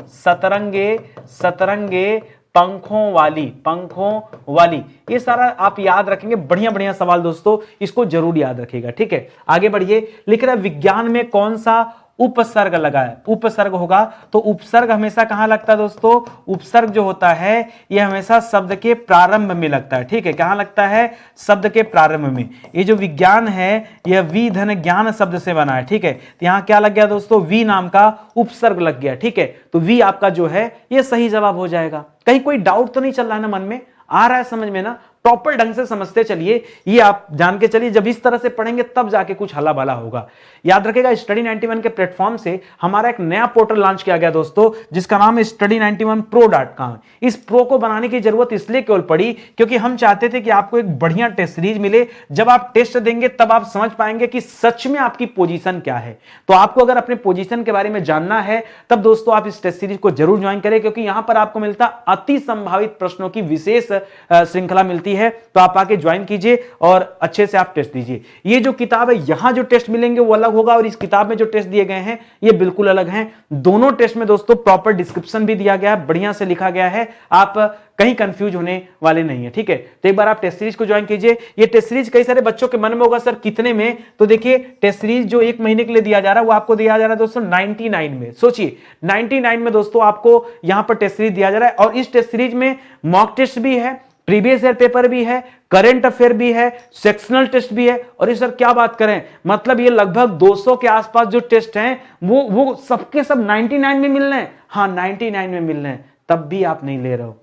ये सारा आप याद रखेंगे। बढ़िया सवाल दोस्तों, इसको जरूर याद रखिएगा। ठीक है, आगे बढ़िए। लिख रहा है विज्ञान में कौन सा उपसर्ग लगा है? उपसर्ग होगा तो उपसर्ग हमेशा कहां लगता है दोस्तों? उपसर्ग जो होता है यह हमेशा शब्द के प्रारंभ में लगता है। ठीक है, कहां लगता है? शब्द के प्रारंभ में। ये जो विज्ञान है यह वी धन ज्ञान शब्द से बना है। ठीक है, तो यहां क्या लग गया दोस्तों? वी नाम का उपसर्ग लग गया। ठीक है, तो वी आपका जो है यह सही जवाब हो जाएगा। कहीं कोई डाउट तो नहीं चल रहा है ना? मन में आ रहा है समझ में ना? प्रॉपर ढंग से समझते चलिए, ये आप जान के चलिए। जब इस तरह से पढ़ेंगे तब जाके कुछ हला भला होगा। याद रखेगा, स्टडी 91 के प्लेटफॉर्म से हमारा एक नया पोर्टल लॉन्च किया गया दोस्तों, जिसका नाम है study91pro.com। इस प्रो को बनाने की जरूरत इसलिए केवल पड़ी क्योंकि हम चाहते थे कि आपको एक बढ़िया टेस्ट सीरीज मिले। जब आप टेस्ट देंगे तब आप समझ पाएंगे कि सच में आपकी पोजीशन क्या है। तो आपको अगर अपने पोजीशन के बारे में जानना है तब दोस्तों आप इस टेस्ट सीरीज को जरूर ज्वाइन करें, क्योंकि यहां पर आपको मिलता अति संभावित प्रश्नों की विशेष श्रृंखला मिलती है। तो आप आके ज्वाइन कीजिए और अच्छे से आप टेस्ट दीजिए। ये जो किताब है, यहां जो टेस्ट मिलेंगे वो अलग होगा और इस किताब में जो टेस्ट दिए गए हैं ये बिल्कुल अलग हैं। दोनों टेस्ट में दोस्तों प्रॉपर डिस्क्रिप्शन भी दिया गया है, बढ़िया से लिखा गया है, आप कहीं कंफ्यूज होने वाले नहीं है। ठीक है, तो एक बार आप टेस्ट सीरीज को ज्वाइन कीजिए। ये टेस्ट सीरीज कई सारे बच्चों के मन में होगा सर कितने में, तो देखिए टेस्ट सीरीज जो 1 महीने के लिए दिया जा रहा है वो आपको दिया जा रहा है दोस्तों 99 में। सोचिए 99 में दोस्तों आपको यहां पर टेस्ट सीरीज दिया जा रहा है। और इस टेस्ट सीरीज में मॉक टेस्ट भी है, प्रीवियस ईयर पेपर भी है, करंट अफेयर भी है, सेक्शनल टेस्ट भी है। और ये सर क्या बात करें, मतलब ये लगभग 200 के आसपास जो टेस्ट हैं वो सबके सब 99 में मिल रहे हैं। हाँ 99 में मिल रहे हैं, तब भी आप नहीं ले रहे हो,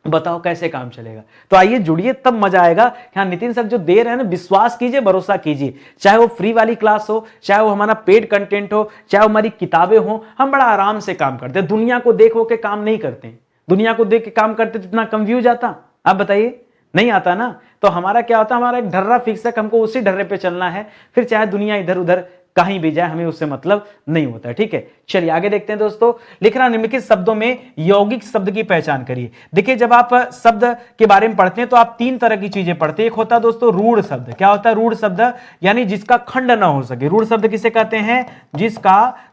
बताओ कैसे काम चलेगा। तो आइए जुड़िए, तब मजा आएगा। हाँ नितिन सर जो दे रहे हैं ना, विश्वास कीजिए, भरोसा कीजिए, चाहे वो फ्री वाली क्लास हो, चाहे वो हमारा पेड कंटेंट हो, चाहे वो हमारी किताबें हो, हम बड़ा आराम से काम करते हैं। दुनिया को देखो के काम नहीं करते हैं, दुनिया को देख के काम करते तो इतना कंफ्यूज आता, आप बताइए। नहीं आता ना। तो हमारा क्या होता है, हमारा एक ढर्रा फिक्स है, हमको उसी ढर्रे पे चलना है, फिर चाहे दुनिया इधर उधर कहीं भी जाए, हमें उससे मतलब नहीं होता है। ठीक है, चलिए आगे देखते हैं दोस्तों। लिख रहा निम्नलिखित शब्दों में यौगिक शब्द की पहचान करिए। देखिए, जब आप शब्द के बारे में पढ़ते हैं तो आप तीन तरह की चीजें पढ़ते हैं। एक होता है दोस्तों रूढ़ शब्द। क्या होता है रूढ़ शब्द? यानी जिसका खंड ना हो सके। रूढ़ शब्द किसे कहते हैं?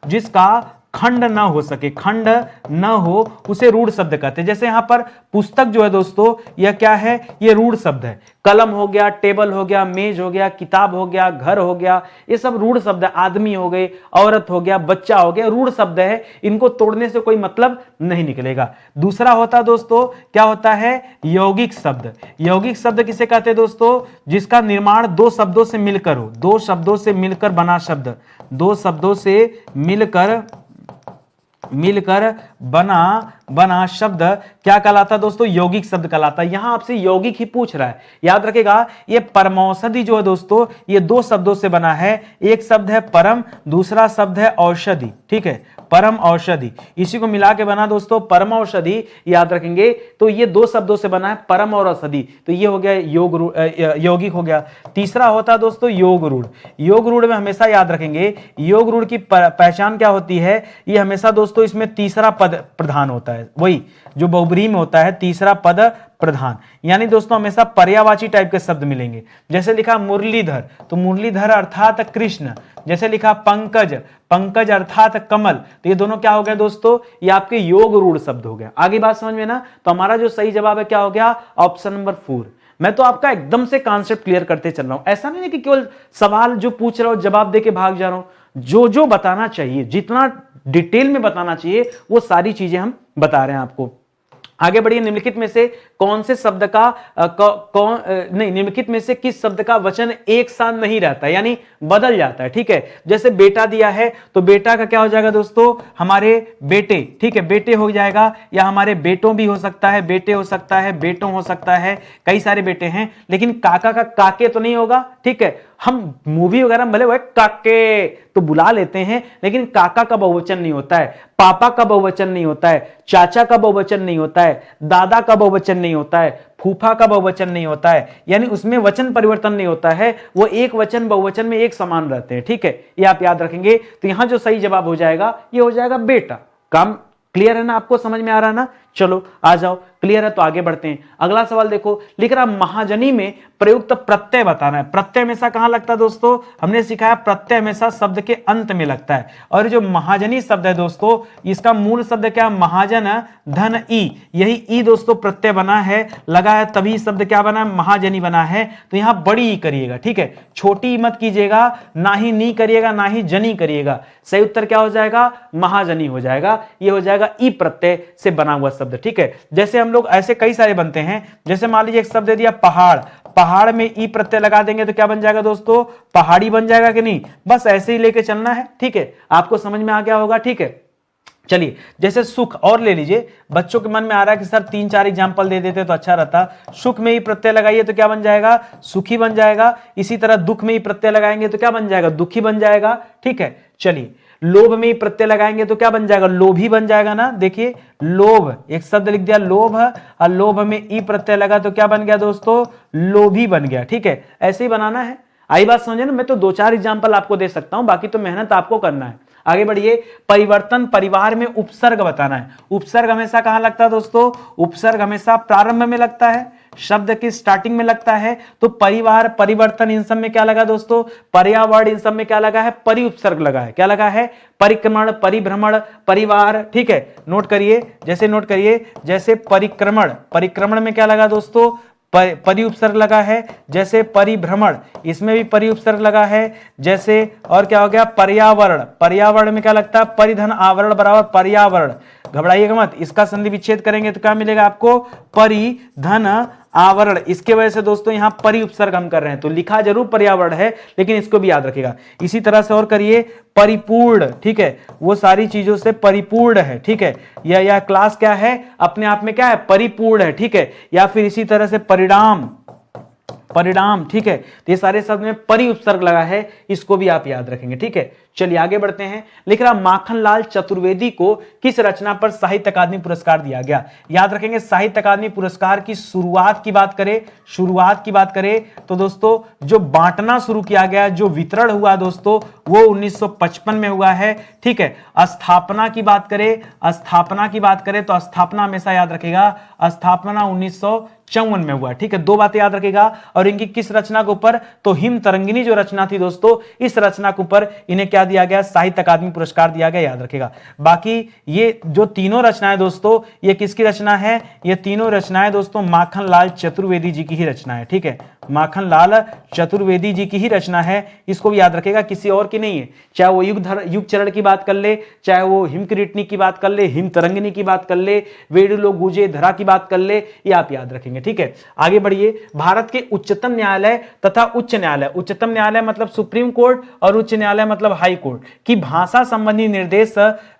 जिसका खंड ना हो सके, खंड न हो, उसे रूढ़ शब्द कहते हैं। जैसे यहां पर पुस्तक जो है दोस्तों, यह क्या है? ये रूढ़ शब्द है। कलम हो गया, टेबल हो गया, मेज हो गया, किताब हो गया, घर हो गया, ये सब रूढ़ शब्द है। आदमी हो गए, औरत हो गया, बच्चा हो गया, रूढ़ शब्द है। इनको तोड़ने से कोई मतलब नहीं निकलेगा। दूसरा होता दोस्तों, क्या होता है? यौगिक शब्द। यौगिक शब्द किसे कहते हैं दोस्तों? जिसका निर्माण दो शब्दों से मिलकर हो, दो शब्दों से मिलकर बना शब्द, दो शब्दों से मिलकर बना शब्द क्या कहलाता है दोस्तों? यौगिक शब्द कहलाता है। यहां आपसे यौगिक ही पूछ रहा है, याद रखेगा। ये परमौषधि जो है दोस्तों, ये दो शब्दों से बना है। एक शब्द है परम, दूसरा शब्द है औषधि। ठीक है, परम औषधि, इसी को मिला के बना दोस्तों परम औषधि, याद रखेंगे। तो ये दो शब्दों से बना है, परम और औषधि। तो ये हो गया यौगिक हो गया। तीसरा होता है दोस्तों योग रूढ़। योग रूढ़ में हमेशा याद रखेंगे, योग रूढ़ की पहचान क्या होती है? ये हमेशा दोस्तों इसमें तीसरा पद प्रधान होता है, वही जो बहुब्रीहि में होता है, तीसरा पद प्रधान। यानी दोस्तों हमेशा पर्यायवाची टाइप के शब्द मिलेंगे। जैसे लिखा मुरलीधर, तो मुरलीधर अर्थात कृष्ण। जैसे लिखा पंकज, पंकज अर्थात कमल। तो ये दोनों क्या हो गया दोस्तों? ये आपके योग रूढ़ शब्द हो गया। आगे बात समझ में ना? तो हमारा जो सही जवाब है क्या हो गया? Option number 4। मैं तो आपका एकदम से कॉन्सेप्ट क्लियर करते चल रहा हूं। ऐसा नहीं है कि केवल सवाल जो पूछ रहा हूं जवाब देके भाग जा रहा हूं। जो बताना चाहिए, जितना डिटेल में बताना चाहिए, वो सारी चीजें हम बता रहे हैं आपको। आगे बढ़िए। निम्नलिखित में से कौन से शब्द का निम्नलिखित में से किस शब्द का वचन एक साथ नहीं रहता, यानी बदल जाता है? ठीक है, जैसे बेटा दिया है तो बेटा का क्या हो जाएगा दोस्तों? हमारे बेटे। ठीक है, बेटे हो जाएगा, या हमारे बेटों भी हो सकता है, बेटे हो सकता है, बेटों हो सकता है, कई सारे बेटे हैं। लेकिन काका का काके तो नहीं होगा। ठीक है, हम मूवी वगैरह भले वो काके तो बुला लेते हैं, लेकिन काका का बहुवचन नहीं होता है, पापा का बहुवचन नहीं होता है, चाचा का बहुवचन नहीं होता है, दादा का बहुवचन नहीं होता है, फूफा का बहुवचन नहीं होता है। यानी उसमें वचन परिवर्तन नहीं होता है, वो एक वचन बहुवचन में एक समान रहते हैं। ठीक है, ये आप याद रखेंगे। तो यहां जो सही जवाब हो जाएगा, ये हो जाएगा बेटा। काम क्लियर है ना? आपको समझ में आ रहा है ना? चलो आ जाओ, क्लियर है तो आगे बढ़ते हैं। अगला सवाल देखो, लिख रहा महाजनी में प्रयुक्त प्रत्यय बताना है। प्रत्यय हमेशा कहां लगता है दोस्तों? हमने सिखाया प्रत्यय हमेशा शब्द के अंत में लगता है। और जो महाजनी शब्द है दोस्तों, इसका मूल शब्द क्या? महाजन धन ई, यही ई दोस्तों प्रत्यय बना है, लगा है, तभी शब्द क्या बना है? महाजनी बना है। तो यहां बड़ी ई करिएगा। ठीक है, छोटी मत कीजिएगा, ना ही नी करिएगा, ना ही जनी करिएगा। सही उत्तर क्या हो जाएगा? महाजनी हो जाएगा। ये हो जाएगा ई प्रत्यय से बना हुआ शब्द। ठीक है, जैसे हम लोग ऐसे कई सारे बनते हैं। जैसे मान लीजिए एक शब्द दे दिया पहाड़, पहाड़ में ई प्रत्यय लगा देंगे तो क्या बन जाएगा दोस्तों? पहाड़ी बन जाएगा कि नहीं? बस ऐसे ही लेके चलना है। ठीक है, आपको समझ में आ गया होगा। ठीक है, चलिए जैसे सुख और ले लीजिए। बच्चों के मन में आ रहा है कि सर 3-4 एग्जाम्पल दे देते तो अच्छा रहता। सुख में ही प्रत्यय लगाइए तो क्या बन जाएगा? सुखी बन जाएगा। इसी तरह दुख में ही प्रत्यय लगाएंगे तो क्या बन जाएगा? दुखी बन जाएगा। ठीक है, चलिए लोभ में ही प्रत्यय लगाएंगे तो क्या बन जाएगा? लोभी बन जाएगा ना। देखिए लोभ, एक शब्द लिख दिया लोभ, और लोभ में ई प्रत्यय लगा तो क्या बन गया दोस्तों? लोभी बन गया। ठीक है, ऐसे ही बनाना है। आई बात समझे ना? मैं तो 2-4 एग्जाम्पल आपको दे सकता हूं, बाकी तो मेहनत आपको करना है। आगे बढ़िए। परिवर्तन परिवार में उपसर्ग बताना है। उपसर्ग हमेशा कहां लगता है दोस्तों? उपसर्ग हमेशा प्रारंभ में लगता है, शब्द की स्टार्टिंग में लगता है। तो परिवार, परिवर्तन, इन सब में क्या लगा दोस्तों? पर्यावरण, इन सब में क्या लगा है? परि उपसर्ग लगा है। क्या लगा है? परिक्रमण, परिभ्रमण, परिवार। ठीक है, नोट करिए। जैसे परिक्रमण, परिक्रमण में क्या लगा दोस्तों? परि उपसर्ग लगा है। जैसे परिभ्रमण, इसमें भी परि उपसर्ग लगा है। जैसे और क्या हो गया? पर्यावरण, पर्यावरण में क्या लगता है? परिधन आवरण बराबर पर्यावरण। घबराइएगा मत, इसका संधि विच्छेद करेंगे तो क्या मिलेगा आपको? परिधन आवरण। इसके वजह से दोस्तों यहां परि उपसर्ग हम कर रहे हैं, तो लिखा जरूर पर्यावरण है, लेकिन इसको भी याद रखिएगा। इसी तरह से और करिए परिपूर्ण। ठीक है, वो सारी चीजों से परिपूर्ण है। ठीक है, या क्लास क्या है? अपने आप में क्या है? परिपूर्ण है। ठीक है, या फिर इसी तरह से परिणाम, परिणाम, ठीक है। तो ये सारे शब्द में परि उपसर्ग लगा है, इसको भी आप याद रखेंगे, ठीक है। चलिए आगे बढ़ते हैं। लिख रहा माखनलाल चतुर्वेदी को किस रचना पर साहित्य अकादमी पुरस्कार दिया गया? याद रखेंगे साहित्य अकादमी पुरस्कार की शुरुआत की बात करें तो दोस्तों जो बांटना शुरू किया गया, जो वितरण हुआ दोस्तों, वो 1955 में हुआ है, ठीक है। स्थापना की बात करें तो स्थापना हमेशा याद रखेगा, स्थापना 1954 में हुआ, ठीक है। दो बातें याद रखेगा। और इनकी किस रचना के ऊपर? तो हिम तरंगिनी जो रचना थी दोस्तों, इस रचना के ऊपर इन्हें क्या दिया गया? साहित्य अकादमी पुरस्कार दिया गया, याद रखेगा। बाकी ये जो तीनों रचनाएं दोस्तों, ये किसकी रचना है? ये तीनों रचनाएं दोस्तों माखनलाल चतुर्वेदी जी की ही रचना है, ठीक है। माखनलाल चतुर्वेदी जी की ही रचना है, इसको भी याद रखेगा, किसी और की नहीं है। चाहे वो युग चरण की बात कर ले, चाहे वो हिमकिरीटनी की बात कर ले, हिम तरंगिनी की बात कर ले, वेडुलो गुजे धरा की बात कर ले, ये आप याद रखेंगे, ठीक है। आगे बढ़िए। भारत के उच्चतम न्यायालय तथा उच्च न्यायालय, उच्चतम न्यायालय मतलब सुप्रीम कोर्ट और उच्च न्यायालय मतलब हाई कोर्ट, की भाषा संबंधी निर्देश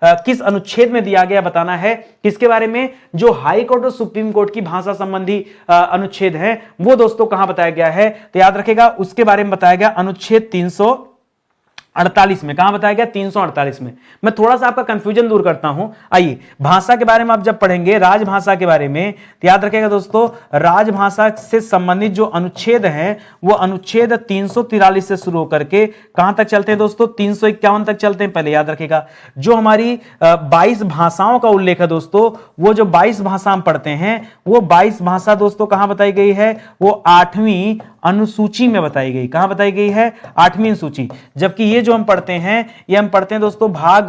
किस अनुच्छेद में दिया गया बताना है। किसके बारे में? जो हाई कोर्ट और सुप्रीम कोर्ट की भाषा संबंधी अनुच्छेद है, वो दोस्तों कहां बताया गया है? तो याद रखेगा उसके बारे में बताया गया अनुच्छेद 348 में। कहां बताया गया? 348 में। मैं थोड़ा सा आपका कंफ्यूजन दूर करता हूं। आइए, भाषा के बारे में आप जब पढ़ेंगे, राजभाषा के बारे में, तो याद रखेगा दोस्तों राजभाषा से संबंधित जो अनुच्छेद है, वो अनुच्छेद 343 से शुरू होकर के कहां तक चलते हैं दोस्तों? 351 तक चलते हैं। पहले याद रखेगा जो हमारी 22 भाषाओं का उल्लेख है दोस्तों, वो जो 22 भाषा हम पढ़ते हैं, वो 22 भाषा दोस्तों कहां बताई गई है? वो 8वीं अनुसूची में बताई गई। कहां बताई गई है? 8वीं अनुसूची। जबकि ये जो हम पढ़ते हैं, ये हम पढ़ते हैं दोस्तों भाग,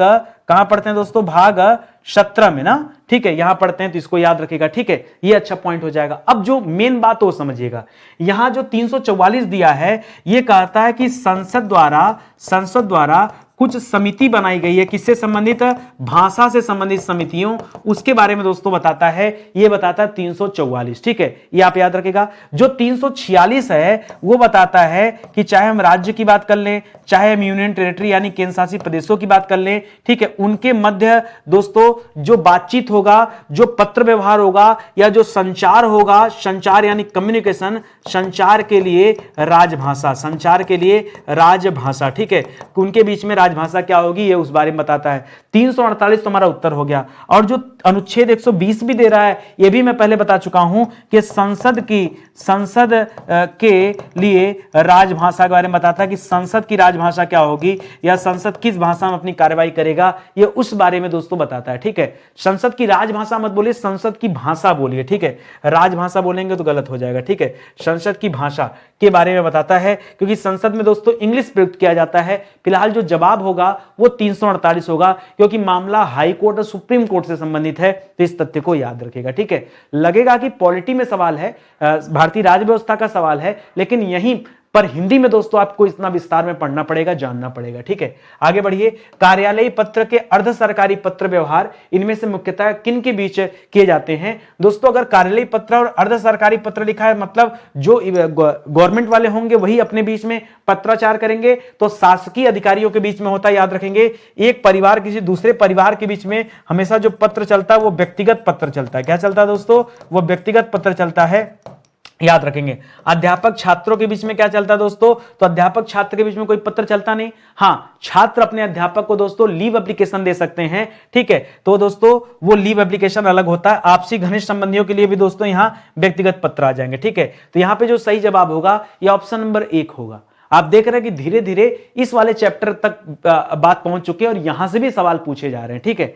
कहां पढ़ते हैं दोस्तों? भाग 17 में ना, ठीक है, यहां पढ़ते हैं, तो इसको याद रखिएगा, ठीक है। ये अच्छा पॉइंट हो जाएगा। अब जो मेन बात हो समझिएगा, यहां जो 344 दिया है, ये कहता है कि संसद द्वारा कुछ समिति बनाई गई है, किससे संबंधित? भाषा से संबंधित समितियों, उसके बारे में दोस्तों बताता है, ये बताता है 344, ठीक है। ये आप याद रखेगा। जो 346 है वो बताता है कि चाहे हम राज्य की बात कर लें, चाहे हम यूनियन टेरिटरी यानी केंद्र शासित प्रदेशों की बात कर लें, ठीक है, उनके मध्य दोस्तों जो बातचीत होगा, जो पत्र व्यवहार होगा, या जो संचार होगा, संचार यानी कम्युनिकेशन, संचार के लिए राजभाषा, ठीक है, उनके बीच में भाषा क्या होगी, ये उस बारे में बताता है। 348 तो हमारा उत्तर हो गया। और जो अनुच्छेद 120 भी दे रहा है, ये भी मैं पहले बता चुका हूं कि संसद के लिए राजभाषा के बारे में बताता है कि संसद की राजभाषा क्या होगी, या संसद किस भाषा में अपनी कार्रवाई करेगा, ये उस बारे में दोस्तों बताता है, ठीक है। संसद की राजभाषा मत बोलिए, संसद की भाषा बोलिए, ठीक है। राजभाषा बोलेंगे तो गलत हो जाएगा, ठीक है। संसद की भाषा के बारे में बताता है, क्योंकि संसद में दोस्तों इंग्लिश प्रयुक्त किया जाता है। फिलहाल जो जवाब होगा वो 348 होगा, क्योंकि मामला हाई कोर्ट और सुप्रीम कोर्ट से संबंधित है, तो इस तथ्य को याद रखेगा, ठीक है। लगेगा कि पॉलिटी में सवाल है, भारतीय राज्य व्यवस्था का सवाल है, लेकिन यहीं पर हिंदी में दोस्तों आपको इतना विस्तार में पढ़ना पड़ेगा, जानना पड़ेगा, ठीक है। आगे बढ़िए। कार्यालयीय पत्र के अर्ध सरकारी पत्र व्यवहार इनमें से मुख्यतः किन के बीच किए जाते हैं? दोस्तों अगर कार्यालयीय पत्र और अर्ध सरकारी पत्र लिखा है, मतलब जो गवर्नमेंट वाले होंगे वही अपने बीच में पत्राचार करेंगे, तो शासकीय अधिकारियों के बीच में होता है, याद रखेंगे। एक परिवार किसी दूसरे परिवार के बीच में हमेशा जो पत्र चलता है वो व्यक्तिगत पत्र चलता है। क्या चलता है दोस्तों? वो व्यक्तिगत पत्र चलता है, याद रखेंगे। अध्यापक छात्रों के बीच में क्या चलता है दोस्तों? तो अध्यापक छात्र के बीच में कोई पत्र चलता नहीं। हां, छात्र अपने अध्यापक को दोस्तों लीव एप्लीकेशन दे सकते हैं, ठीक है। तो दोस्तों वो लीव एप्लीकेशन अलग होता है। आपसी घनिष्ठ संबंधियों के लिए भी दोस्तों यहां व्यक्तिगत पत्र आ जाएंगे, ठीक है। तो यहां पे जो सही जवाब होगा ये ऑप्शन नंबर 1 होगा। आप देख रहे हैं कि धीरे धीरे इस वाले चैप्टर तक बात पहुंच चुकी है और यहां से भी सवाल पूछे जा रहे हैं, ठीक है।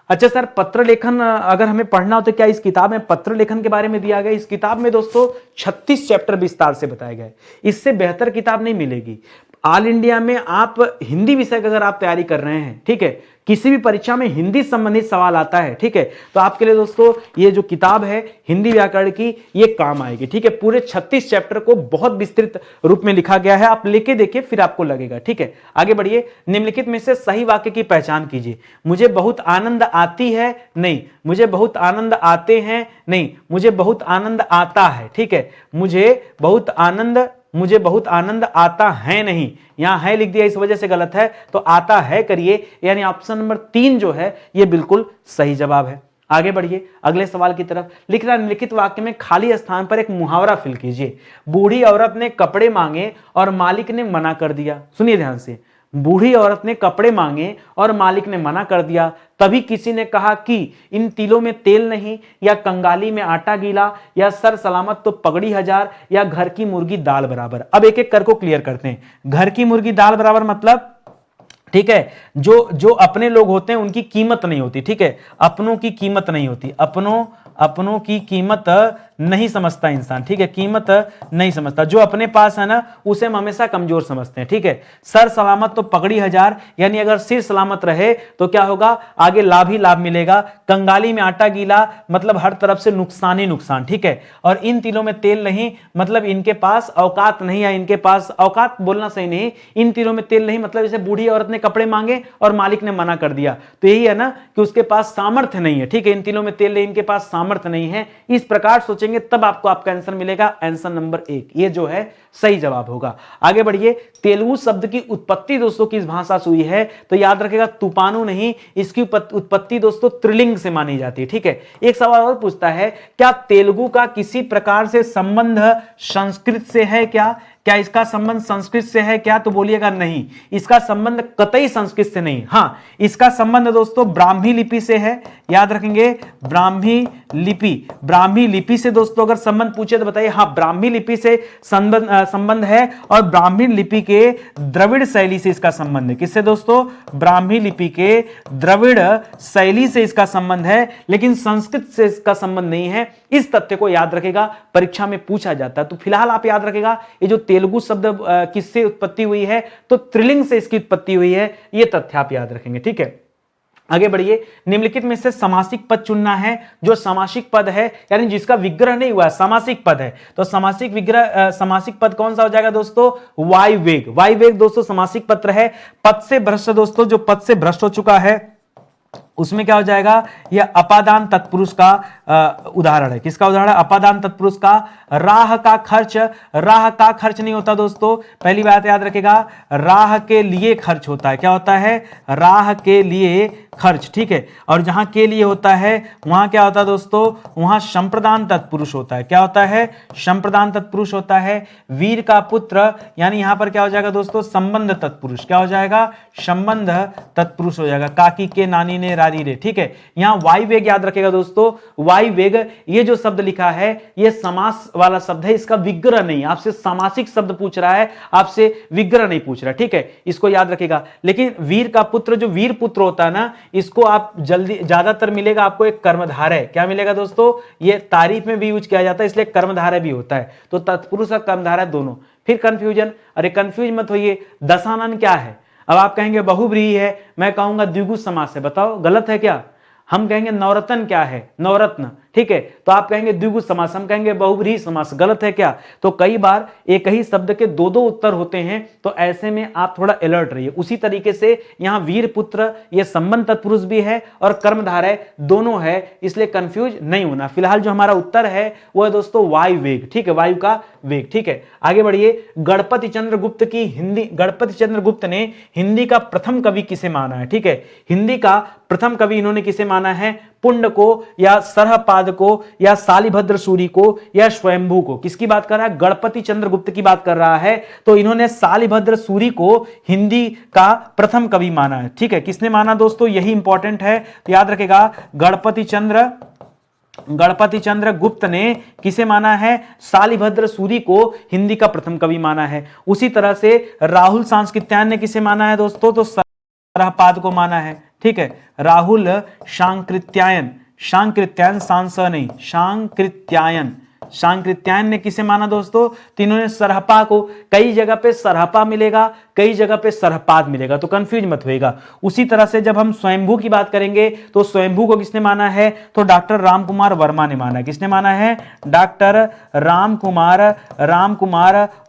अच्छा सर, पत्र लेखन अगर हमें पढ़ना हो तो क्या इस किताब में पत्र लेखन के बारे में दिया गया? इस किताब में दोस्तों 36 चैप्टर विस्तार से बताए गए। इससे बेहतर किताब नहीं मिलेगी। ऑल इंडिया में आप हिंदी विषय का अगर आप तैयारी कर रहे हैं, ठीक है, किसी भी परीक्षा में हिंदी संबंधित सवाल आता है, ठीक है, तो आपके लिए दोस्तों ये जो किताब है हिंदी व्याकरण की, ये काम आएगी, ठीक है। पूरे 36 चैप्टर को बहुत विस्तृत रूप में लिखा गया है, आप लेके देखिए फिर आपको लगेगा, ठीक है। आगे बढ़िए। निम्नलिखित में से सही वाक्य की पहचान कीजिए। मुझे बहुत आनंद आती है, नहीं। मुझे बहुत आनंद आते हैं, नहीं। मुझे बहुत आनंद आता है, ठीक है। मुझे बहुत आनंद आता है नहीं, यहां है लिख दिया इस वजह से गलत है, तो आता है करिए, यानी ऑप्शन नंबर 3 जो है ये बिल्कुल सही जवाब है। आगे बढ़िए अगले सवाल की तरफ। लिख रहा निम्नलिखित वाक्य में खाली स्थान पर एक मुहावरा फिल कीजिए। बूढ़ी औरत ने कपड़े मांगे और मालिक ने मना कर दिया। सुनिए ध्यान से, बूढ़ी औरत ने कपड़े मांगे और मालिक ने मना कर दिया। तभी किसी ने कहा कि इन तिलों में तेल नहीं, या कंगाली में आटा गीला, या सर सलामत तो पगड़ी हजार, या घर की मुर्गी दाल बराबर। अब एक एक कर को क्लियर करते हैं। घर की मुर्गी दाल बराबर मतलब, ठीक है, जो अपने लोग होते हैं उनकी कीमत नहीं होती, ठीक है, अपनों की कीमत नहीं होती, अपनों की कीमत नहीं समझता इंसान, ठीक है, कीमत नहीं समझता। जो अपने पास है ना उसे हम हमेशा कमजोर समझते हैं, ठीक है। सर सलामत तो पगड़ी हजार, यानी अगर सिर सलामत रहे तो क्या होगा, आगे लाभ ही लाभ मिलेगा। कंगाली में आटा गीला मतलब हर तरफ से नुकसान ही नुकसान, ठीक है। और इन तिलों में तेल नहीं मतलब इनके पास औकात नहीं है, इनके पास औकात बोलना सही नहीं, इन तिलों में तेल नहीं मतलब जैसे बूढ़ी औरत ने कपड़े मांगे और मालिक ने मना कर दिया, तो यही है ना कि उसके पास सामर्थ्य नहीं है, ठीक है, इन तिलों में तेल नहीं, इनके पास सामर्थ्य नहीं है। इस प्रकार सोचेंगे तब आपको आपका आंसर मिलेगा, आंसर नंबर 1, ये जो है सही जवाब होगा। आगे बढ़िए। तेलुगु शब्द की उत्पत्ति दोस्तों किस भाषा से हुई है, तो याद रखेगा तूफानु नहीं, इसकी उत्पत्ति दोस्तों त्रिलिंग से मानी जाती है, ठीक है। एक सवाल और पूछता है, क्या तेलुगु का किसी प्रकार से संबंध संस्कृत से है क्या इसका संबंध संस्कृत से है क्या, तो बोलिएगा नहीं, इसका संबंध कतई संस्कृत से नहीं। हां, इसका संबंध दोस्तों ब्राह्मी लिपि से है, याद रखेंगे ब्राह्मी लिपि से दोस्तों अगर संबंध पूछे तो बताइए। हां, ब्राह्मी लिपि से संबंध है, और ब्राह्मी लिपि के द्रविड़ शैली से इसका संबंध है। किससे दोस्तों, ब्राह्मी लिपि के द्रविड़ शैली से इसका संबंध है, लेकिन संस्कृत से इसका संबंध नहीं है। इस तथ्य को याद रखेगा, परीक्षा में पूछा जाता है। तो फिलहाल आप याद रखेगा ये जो तेलुगु शब्द किससे उत्पत्ति हुई है, तो त्रिलिंग से इसकी उत्पत्ति हुई है, ये तथ्य आप याद रखेंगे, ठीक है। आगे बढ़िए। निम्नलिखित में से समासिक पद चुनना है। जो समासिक पद है यानी जिसका विग्रह नहीं हुआ, समासिक पद है, तो समासिक पद कौन सा हो जाएगा दोस्तों, वायुवेग। वायुवेग दोस्तों समासिक पद है। पद से भ्रष्ट दोस्तों, जो पद से भ्रष्ट हो चुका है उसमें क्या हो जाएगा, यह अपादान तत्पुरुष का उदाहरण है। किसका उदाहरण है, अपादान तत्पुरुष का। राह का खर्च नहीं होता दोस्तों, पहली बात याद रखेगा, राह के लिए खर्च होता है। क्या होता है, राह के लिए खर्च, ठीक है। और जहां के लिए होता है वहां क्या होता है दोस्तों, वहां संप्रदान तत्पुरुष होता है। क्या होता है, संप्रदान तत्पुरुष होता है। वीर का पुत्र यानी यहां पर क्या हो जाएगा दोस्तों, संबंध तत्पुरुष। क्या हो जाएगा, संबंध तत्पुरुष हो जाएगा। काकी के नानी ने रारी रे, ठीक है। यहां वायुवेग याद रखेगा दोस्तों, वायुवेग ये जो शब्द लिखा है ये समास वाला शब्द है, इसका विग्रह नहीं। आपसे सामासिक शब्द पूछ रहा है, आपसे विग्रह नहीं पूछ रहा, ठीक है, इसको याद रखेगा। लेकिन वीर का पुत्र, जो वीर पुत्र होता है ना, इसको आप जल्दी ज्यादातर मिलेगा आपको एक कर्मधारय। क्या मिलेगा दोस्तों, ये तारीफ में भी यूज किया जाता है, इसलिए कर्मधारय भी होता है। तो तत्पुरुष और कर्मधारय दोनों। फिर कंफ्यूजन, अरे कंफ्यूज मत होइए, दशानन क्या है। अब आप कहेंगे बहुव्रीहि है, मैं कहूंगा द्विगु समास है, बताओ गलत है क्या। हम कहेंगे नवरत्न क्या है, नवरत्न, ठीक है, तो आप कहेंगे द्विगु समास, हम कहेंगे बहुव्रीहि समास, गलत है क्या। तो कई बार एक ही शब्द के दो दो उत्तर होते हैं, तो ऐसे में आप थोड़ा अलर्ट रहिए। उसी तरीके से यहां वीर पुत्र ये संबंध तत्पुरुष भी है और कर्मधारय दोनों है, इसलिए कंफ्यूज नहीं होना। फिलहाल जो हमारा उत्तर है वो है दोस्तों वायु वेग, ठीक है, वायु का वेग, ठीक है। आगे बढ़िए। गणपति चंद्र गुप्त ने हिंदी का प्रथम कवि किसे माना है, ठीक है, हिंदी का प्रथम कवि इन्होंने किसे माना है, पुंड को या सरहपाद को या शालिभद्र सूरी को या स्वयंभू को। किसकी बात कर रहा है, गणपति चंद्र गुप्त की बात कर रहा है। तो इन्होंने शालिभद्र सूरी को हिंदी का प्रथम कवि माना है, ठीक है। किसने माना दोस्तों, यही इंपॉर्टेंट है, तो याद रखेगा गणपति चंद्र गुप्त ने किसे माना है, शालिभद्र सूरी को हिंदी का प्रथम कवि माना है। उसी तरह से राहुल सांस्कृत्यायन ने किसे माना है दोस्तों, तो सरहपाद को माना है, ठीक है। राहुल सांकृत्यायन सांकृत्यायन ने किसे माना दोस्तों, तो इन्होंने सरहपा को, कई जगह पे सरहपा मिलेगा, कई जगह पे सरहपाद मिलेगा, तो कंफ्यूज मत होइएगा। उसी तरह से जब हम स्वयंभू की बात करेंगे तो स्वयंभू को किसने माना है, तो डॉक्टर रामकुमार वर्मा ने माना है। किसने माना है, डॉक्टर रामकुमार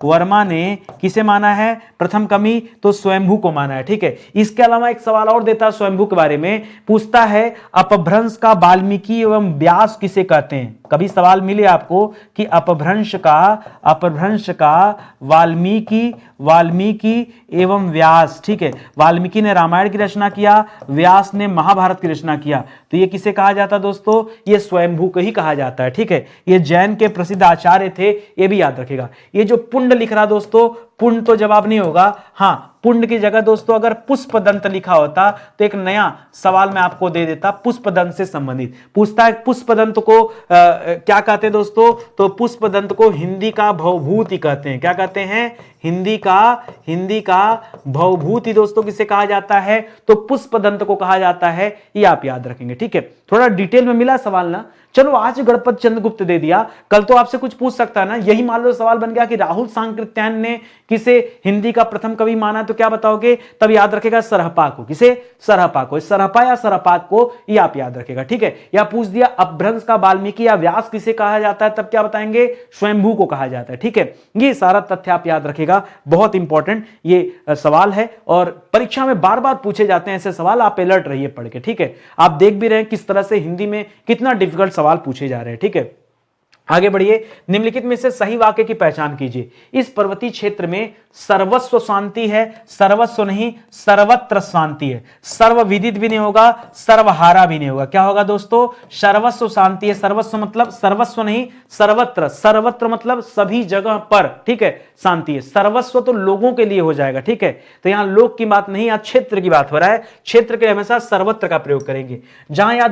वर्मा ने किसे माना है, प्रथम कवि, तो स्वयंभू को माना है, ठीक है। इसके अलावा एक सवाल और देता है स्वयंभू के बारे में, पूछता है अपभ्रंश का वाल्मीकि एवं व्यास किसे कहते हैं। कभी सवाल मिले आपको कि अपभ्रंश का वाल्मीकि एवं व्यास, ठीक है, वाल्मीकि ने रामायण की रचना किया, व्यास ने महाभारत की रचना किया। तो ये किसे कहा जाता है दोस्तों? ये स्वयंभू को ही कहा जाता है, ठीक है। ये जैन के प्रसिद्ध आचार्य थे, ये भी याद रखेगा। ये जो पुंड लिख रहा दोस्तों, पुंड तो जवाब नहीं होगा। हाँ, पुंड की जगह दोस्तों अगर पुष्पदंत लिखा होता तो एक नया सवाल मैं आपको दे देता, पुष्पदंत से संबंधित पूछता है। पुष्पदंत को क्या कहते हैं दोस्तों? तो पुष्पदंत को हिंदी का भवभूति कहते हैं। क्या कहते हैं? हिंदी का भवभूति दोस्तों किसे कहा जाता है? तो पुष्पदंत को कहा जाता है। ये आप याद रखेंगे, ठीक है। थोड़ा डिटेल में मिला सवाल ना। चलो आज गणपत चंद्रगुप्त दे दिया, कल तो आपसे कुछ पूछ सकता है ना। यही मान लो सवाल बन गया कि राहुल सांकृत्यायन ने किसे हिंदी का प्रथम कवि माना, तो क्या बताओगे? तब याद रखेगा सरहपा को। किसे? सरहपा को। सरहपा या सरहपाक को, ये आप याद रखेगा, ठीक है। या पूछ दिया अपभ्रंश का वाल्मीकि या व्यास किसे कहा जाता है, तब क्या बताएंगे? स्वयंभू को कहा जाता है, ठीक है। ये सारा तथ्य आप याद रखेगा, बहुत इंपॉर्टेंट ये सवाल है और परीक्षा में बार बार पूछे जाते हैं ऐसे सवाल। आप अलर्ट रहिए पढ़ के, ठीक है। आप देख भी रहे हैं किस तरह से हिंदी में कितना डिफिकल्ट सवाल पूछे जा रहे हैं, ठीक है। आगे बढ़िए। निम्नलिखित में से सही वाक्य की पहचान कीजिए। इस पर्वतीय क्षेत्र में सर्वस्व शांति है, सर्वस्व नहीं सर्वत्र शांति है। सर्वविदित भी नहीं होगा, सर्वहारा भी नहीं होगा। क्या होगा दोस्तों? सर्वस्व शांति है। सर्वस्व मतलब सर्वस्व नहीं सर्वत्र, सर्वत्र मतलब सभी जगह पर, ठीक है, शांति है। सर्वस्व तो लोगों के लिए हो जाएगा, ठीक है। तो यहां लोग की बात नहीं, यहां क्षेत्र की बात हो रहा है। क्षेत्र के लिए हमेशा सर्वत्र का प्रयोग करेंगे। जहां या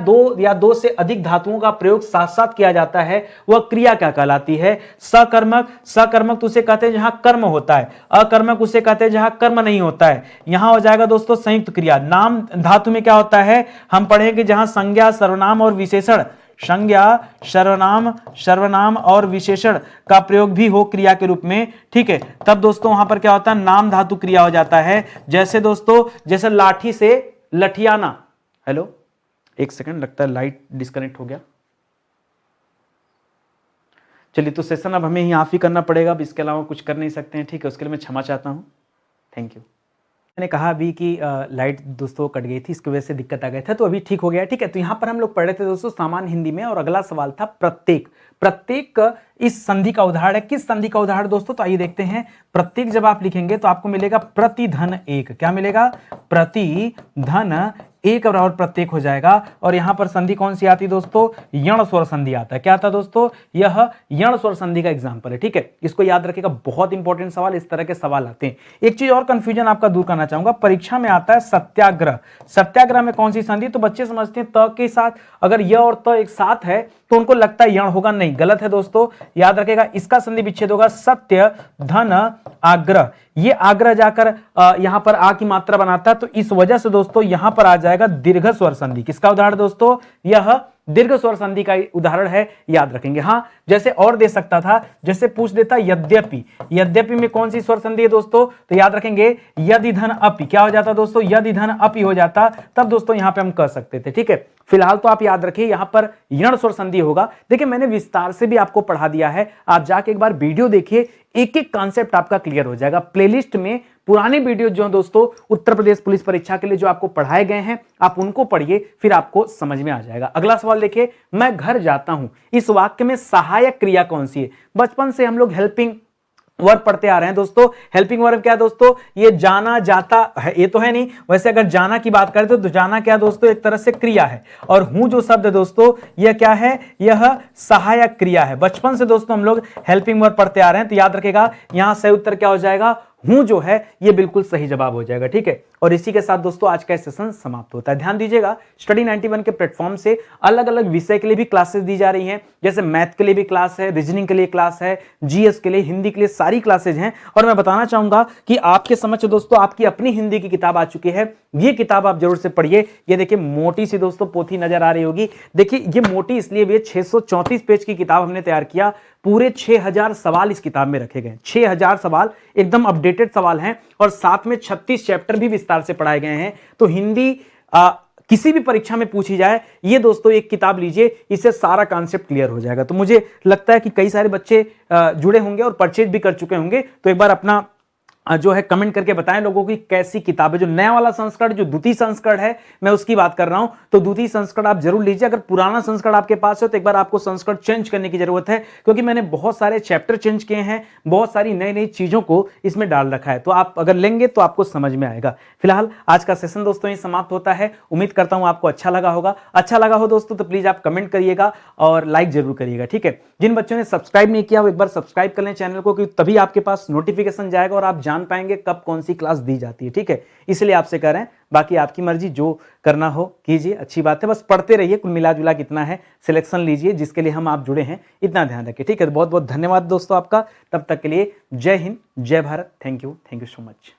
दो से अधिक धातुओं का प्रयोग साथ साथ किया जाता है वह क्रिया क्या कहलाती है? सकर्मक तो उसे कहते हैं जहां कर्म होता है, अकर्मक उसे कहते हैं जहां कर्म नहीं होता है। यहां हो जाएगा दोस्तों संयुक्त क्रिया। नाम धातु में क्या होता है? हम पढ़ेंगे जहां संज्ञा, सर्वनाम और विशेषण, संज्ञा, सर्वनाम और विशेषण का प्रयोग भी हो क्रिया के रूप में, ठीक है, तब दोस्तों वहां पर क्या होता है? नाम धातु क्रिया हो जाता है। जैसे दोस्तों, जैसे लाठी से लठियाना। हेलो, एक सेकंड, लगता है लाइट डिस्कनेक्ट हो गया। चलिए, तो सेशन अब हमें ही ऑफ ही करना पड़ेगा, अब इसके अलावा कुछ कर नहीं सकते हैं, ठीक है। उसके लिए मैं क्षमा चाहता हूं, थैंक यू। मैंने कहा अभी कि लाइट दोस्तों कट गई थी, इसकी वजह से दिक्कत आ गया था, तो अभी ठीक हो गया, ठीक है। तो यहाँ पर हम लोग पढ़ रहे थे दोस्तों सामान्य हिंदी में, और अगला सवाल था प्रत्येक। प्रत्येक इस संधि का उदाहरण है। किस संधि का उदाहरण दोस्तों? तो आइए देखते हैं। प्रत्येक जब आप लिखेंगे तो आपको मिलेगा प्रतिधन एक। क्या मिलेगा? प्रतिधन एक बराबर प्रत्येक हो जाएगा। और यहां पर संधि कौन सी आती दोस्तों? यण स्वर संधि आता है। क्या आता है दोस्तों? यह यण स्वर संधि का एग्जांपल है, ठीक है। इसको याद रखिएगा, बहुत इंपॉर्टेंट सवाल, इस तरह के सवाल आते हैं। एक चीज और कंफ्यूजन आपका दूर करना चाहूंगा, परीक्षा में आता है सत्याग्रह। सत्याग्रह में कौन सी संधि? तो बच्चे समझते हैं त के साथ, अगर य और त एक साथ है तो उनको लगता है यण होगा, नहीं, गलत है दोस्तों। याद रखेगा, इसका संधि विच्छेद होगा सत्य धन आग्रह। ये आग्रह जाकर यहां पर आ की मात्रा बनाता है, तो इस वजह से दोस्तों यहां पर आ जाएगा दीर्घ स्वर संधि। किसका उदाहरण दोस्तों? यह दीर्घ स्वर संधि का उदाहरण है, याद रखेंगे। हाँ, जैसे और दे सकता था, जैसे पूछ देता यद्यपि। यद्यपि में कौन सी स्वर संधि है दोस्तों? तो याद रखेंगे यदि धन अपि। क्या हो जाता दोस्तों? यदि धन अपि हो जाता, तब दोस्तों यहां पे हम कर सकते थे, ठीक है। फिलहाल तो आप याद रखिए यहां पर यण स्वर संधि होगा। देखिए, मैंने विस्तार से भी आपको पढ़ा दिया है, आप जाके एक बार वीडियो देखिए, एक एक कॉन्सेप्ट आपका क्लियर हो जाएगा। प्लेलिस्ट में पुराने वीडियो जो दोस्तों उत्तर प्रदेश पुलिस परीक्षा के लिए जो आपको पढ़ाए गए हैं, आप उनको पढ़िए, फिर आपको समझ में आ जाएगा। अगला सवाल देखिए, मैं घर जाता हूं, इस वाक्य में सहायक क्रिया कौन सी है? बचपन से हम लोग हेल्पिंग वर्ब पढ़ते आ रहे हैं दोस्तों। हेल्पिंग वर्ब क्या है दोस्तों? ये जाना जाता है, ये तो है नहीं। वैसे अगर जाना की बात करें तो जाना क्या दोस्तों? एक तरह से क्रिया है। और हूं जो शब्द है दोस्तों, यह क्या है? यह सहायक क्रिया है। बचपन से दोस्तों हम लोग हेल्पिंग वर्ब पढ़ते आ रहे हैं, तो याद रखेगा यहां सही उत्तर क्या हो जाएगा? हूं जो है ये बिल्कुल सही जवाब हो जाएगा, ठीक है। और इसी के साथ दोस्तों आज का सेशन समाप्त होता है। ध्यान दीजिएगा, स्टडी 91 के प्लेटफॉर्म से अलग अलग विषय के लिए भी क्लासेस दी जा रही हैं। जैसे मैथ के लिए भी क्लास है, रीजनिंग के लिए क्लास है, जीएस के लिए, हिंदी के लिए, सारी क्लासेज हैं। और मैं बताना चाहूंगा कि आपके समक्ष दोस्तों आपकी अपनी हिंदी की किताब आ चुकी है। ये किताब आप जरूर से पढ़िए। ये देखिए मोटी सी दोस्तों पोथी नजर आ रही होगी। देखिए ये मोटी इसलिए भी 634 पेज की किताब हमने तैयार किया। पूरे 6000 सवाल इस किताब में रखे गए। 6000 सवाल एकदम अपडेटेड सवाल हैं, और साथ में 36 चैप्टर भी विस्तार से पढ़ाए गए हैं। तो हिंदी किसी भी परीक्षा में पूछी जाए, ये दोस्तों एक किताब लीजिए, इससे सारा कॉन्सेप्ट क्लियर हो जाएगा। तो मुझे लगता है कि कई सारे बच्चे जुड़े होंगे और परचेज भी कर चुके होंगे। तो एक बार अपना जो है कमेंट करके बताएं लोगों की कैसी किताबें, जो नया वाला संस्करण जो द्वितीय संस्करण है मैं उसकी बात कर रहा हूं, तो द्वितीय संस्करण आप जरूर लीजिए। अगर पुराना संस्करण आपके पास है तो एक बार आपको संस्करण चेंज करने की जरूरत है, क्योंकि मैंने बहुत सारे चैप्टर चेंज किए हैं, बहुत सारी नई नई चीजों को इसमें डाल रखा है, तो आप अगर लेंगे तो आपको समझ में आएगा। फिलहाल आज का सेशन दोस्तों यही समाप्त होता है। उम्मीद करता हूं आपको अच्छा लगा होगा। अच्छा लगा हो दोस्तों तो प्लीज आप कमेंट करिएगा और लाइक जरूर करिएगा, ठीक है। जिन बच्चों ने सब्सक्राइब नहीं किया वो एक बार सब्सक्राइब कर लें चैनल को, क्योंकि तभी आपके पास नोटिफिकेशन जाएगा और आप जान पाएंगे कब कौन सी क्लास दी जाती है, ठीक है। इसलिए आपसे कह रहे हैं, बाकी आपकी मर्जी, जो करना हो कीजिए, अच्छी बात है, बस पढ़ते रहिए। कुल मिला जुला कितना है, सिलेक्शन लीजिए, जिसके लिए हम आप जुड़े हैं, इतना ध्यान रखिए, ठीक है। बहुत बहुत धन्यवाद दोस्तों आपका। तब तक के लिए जय हिंद, जय Bharat, thank you so much.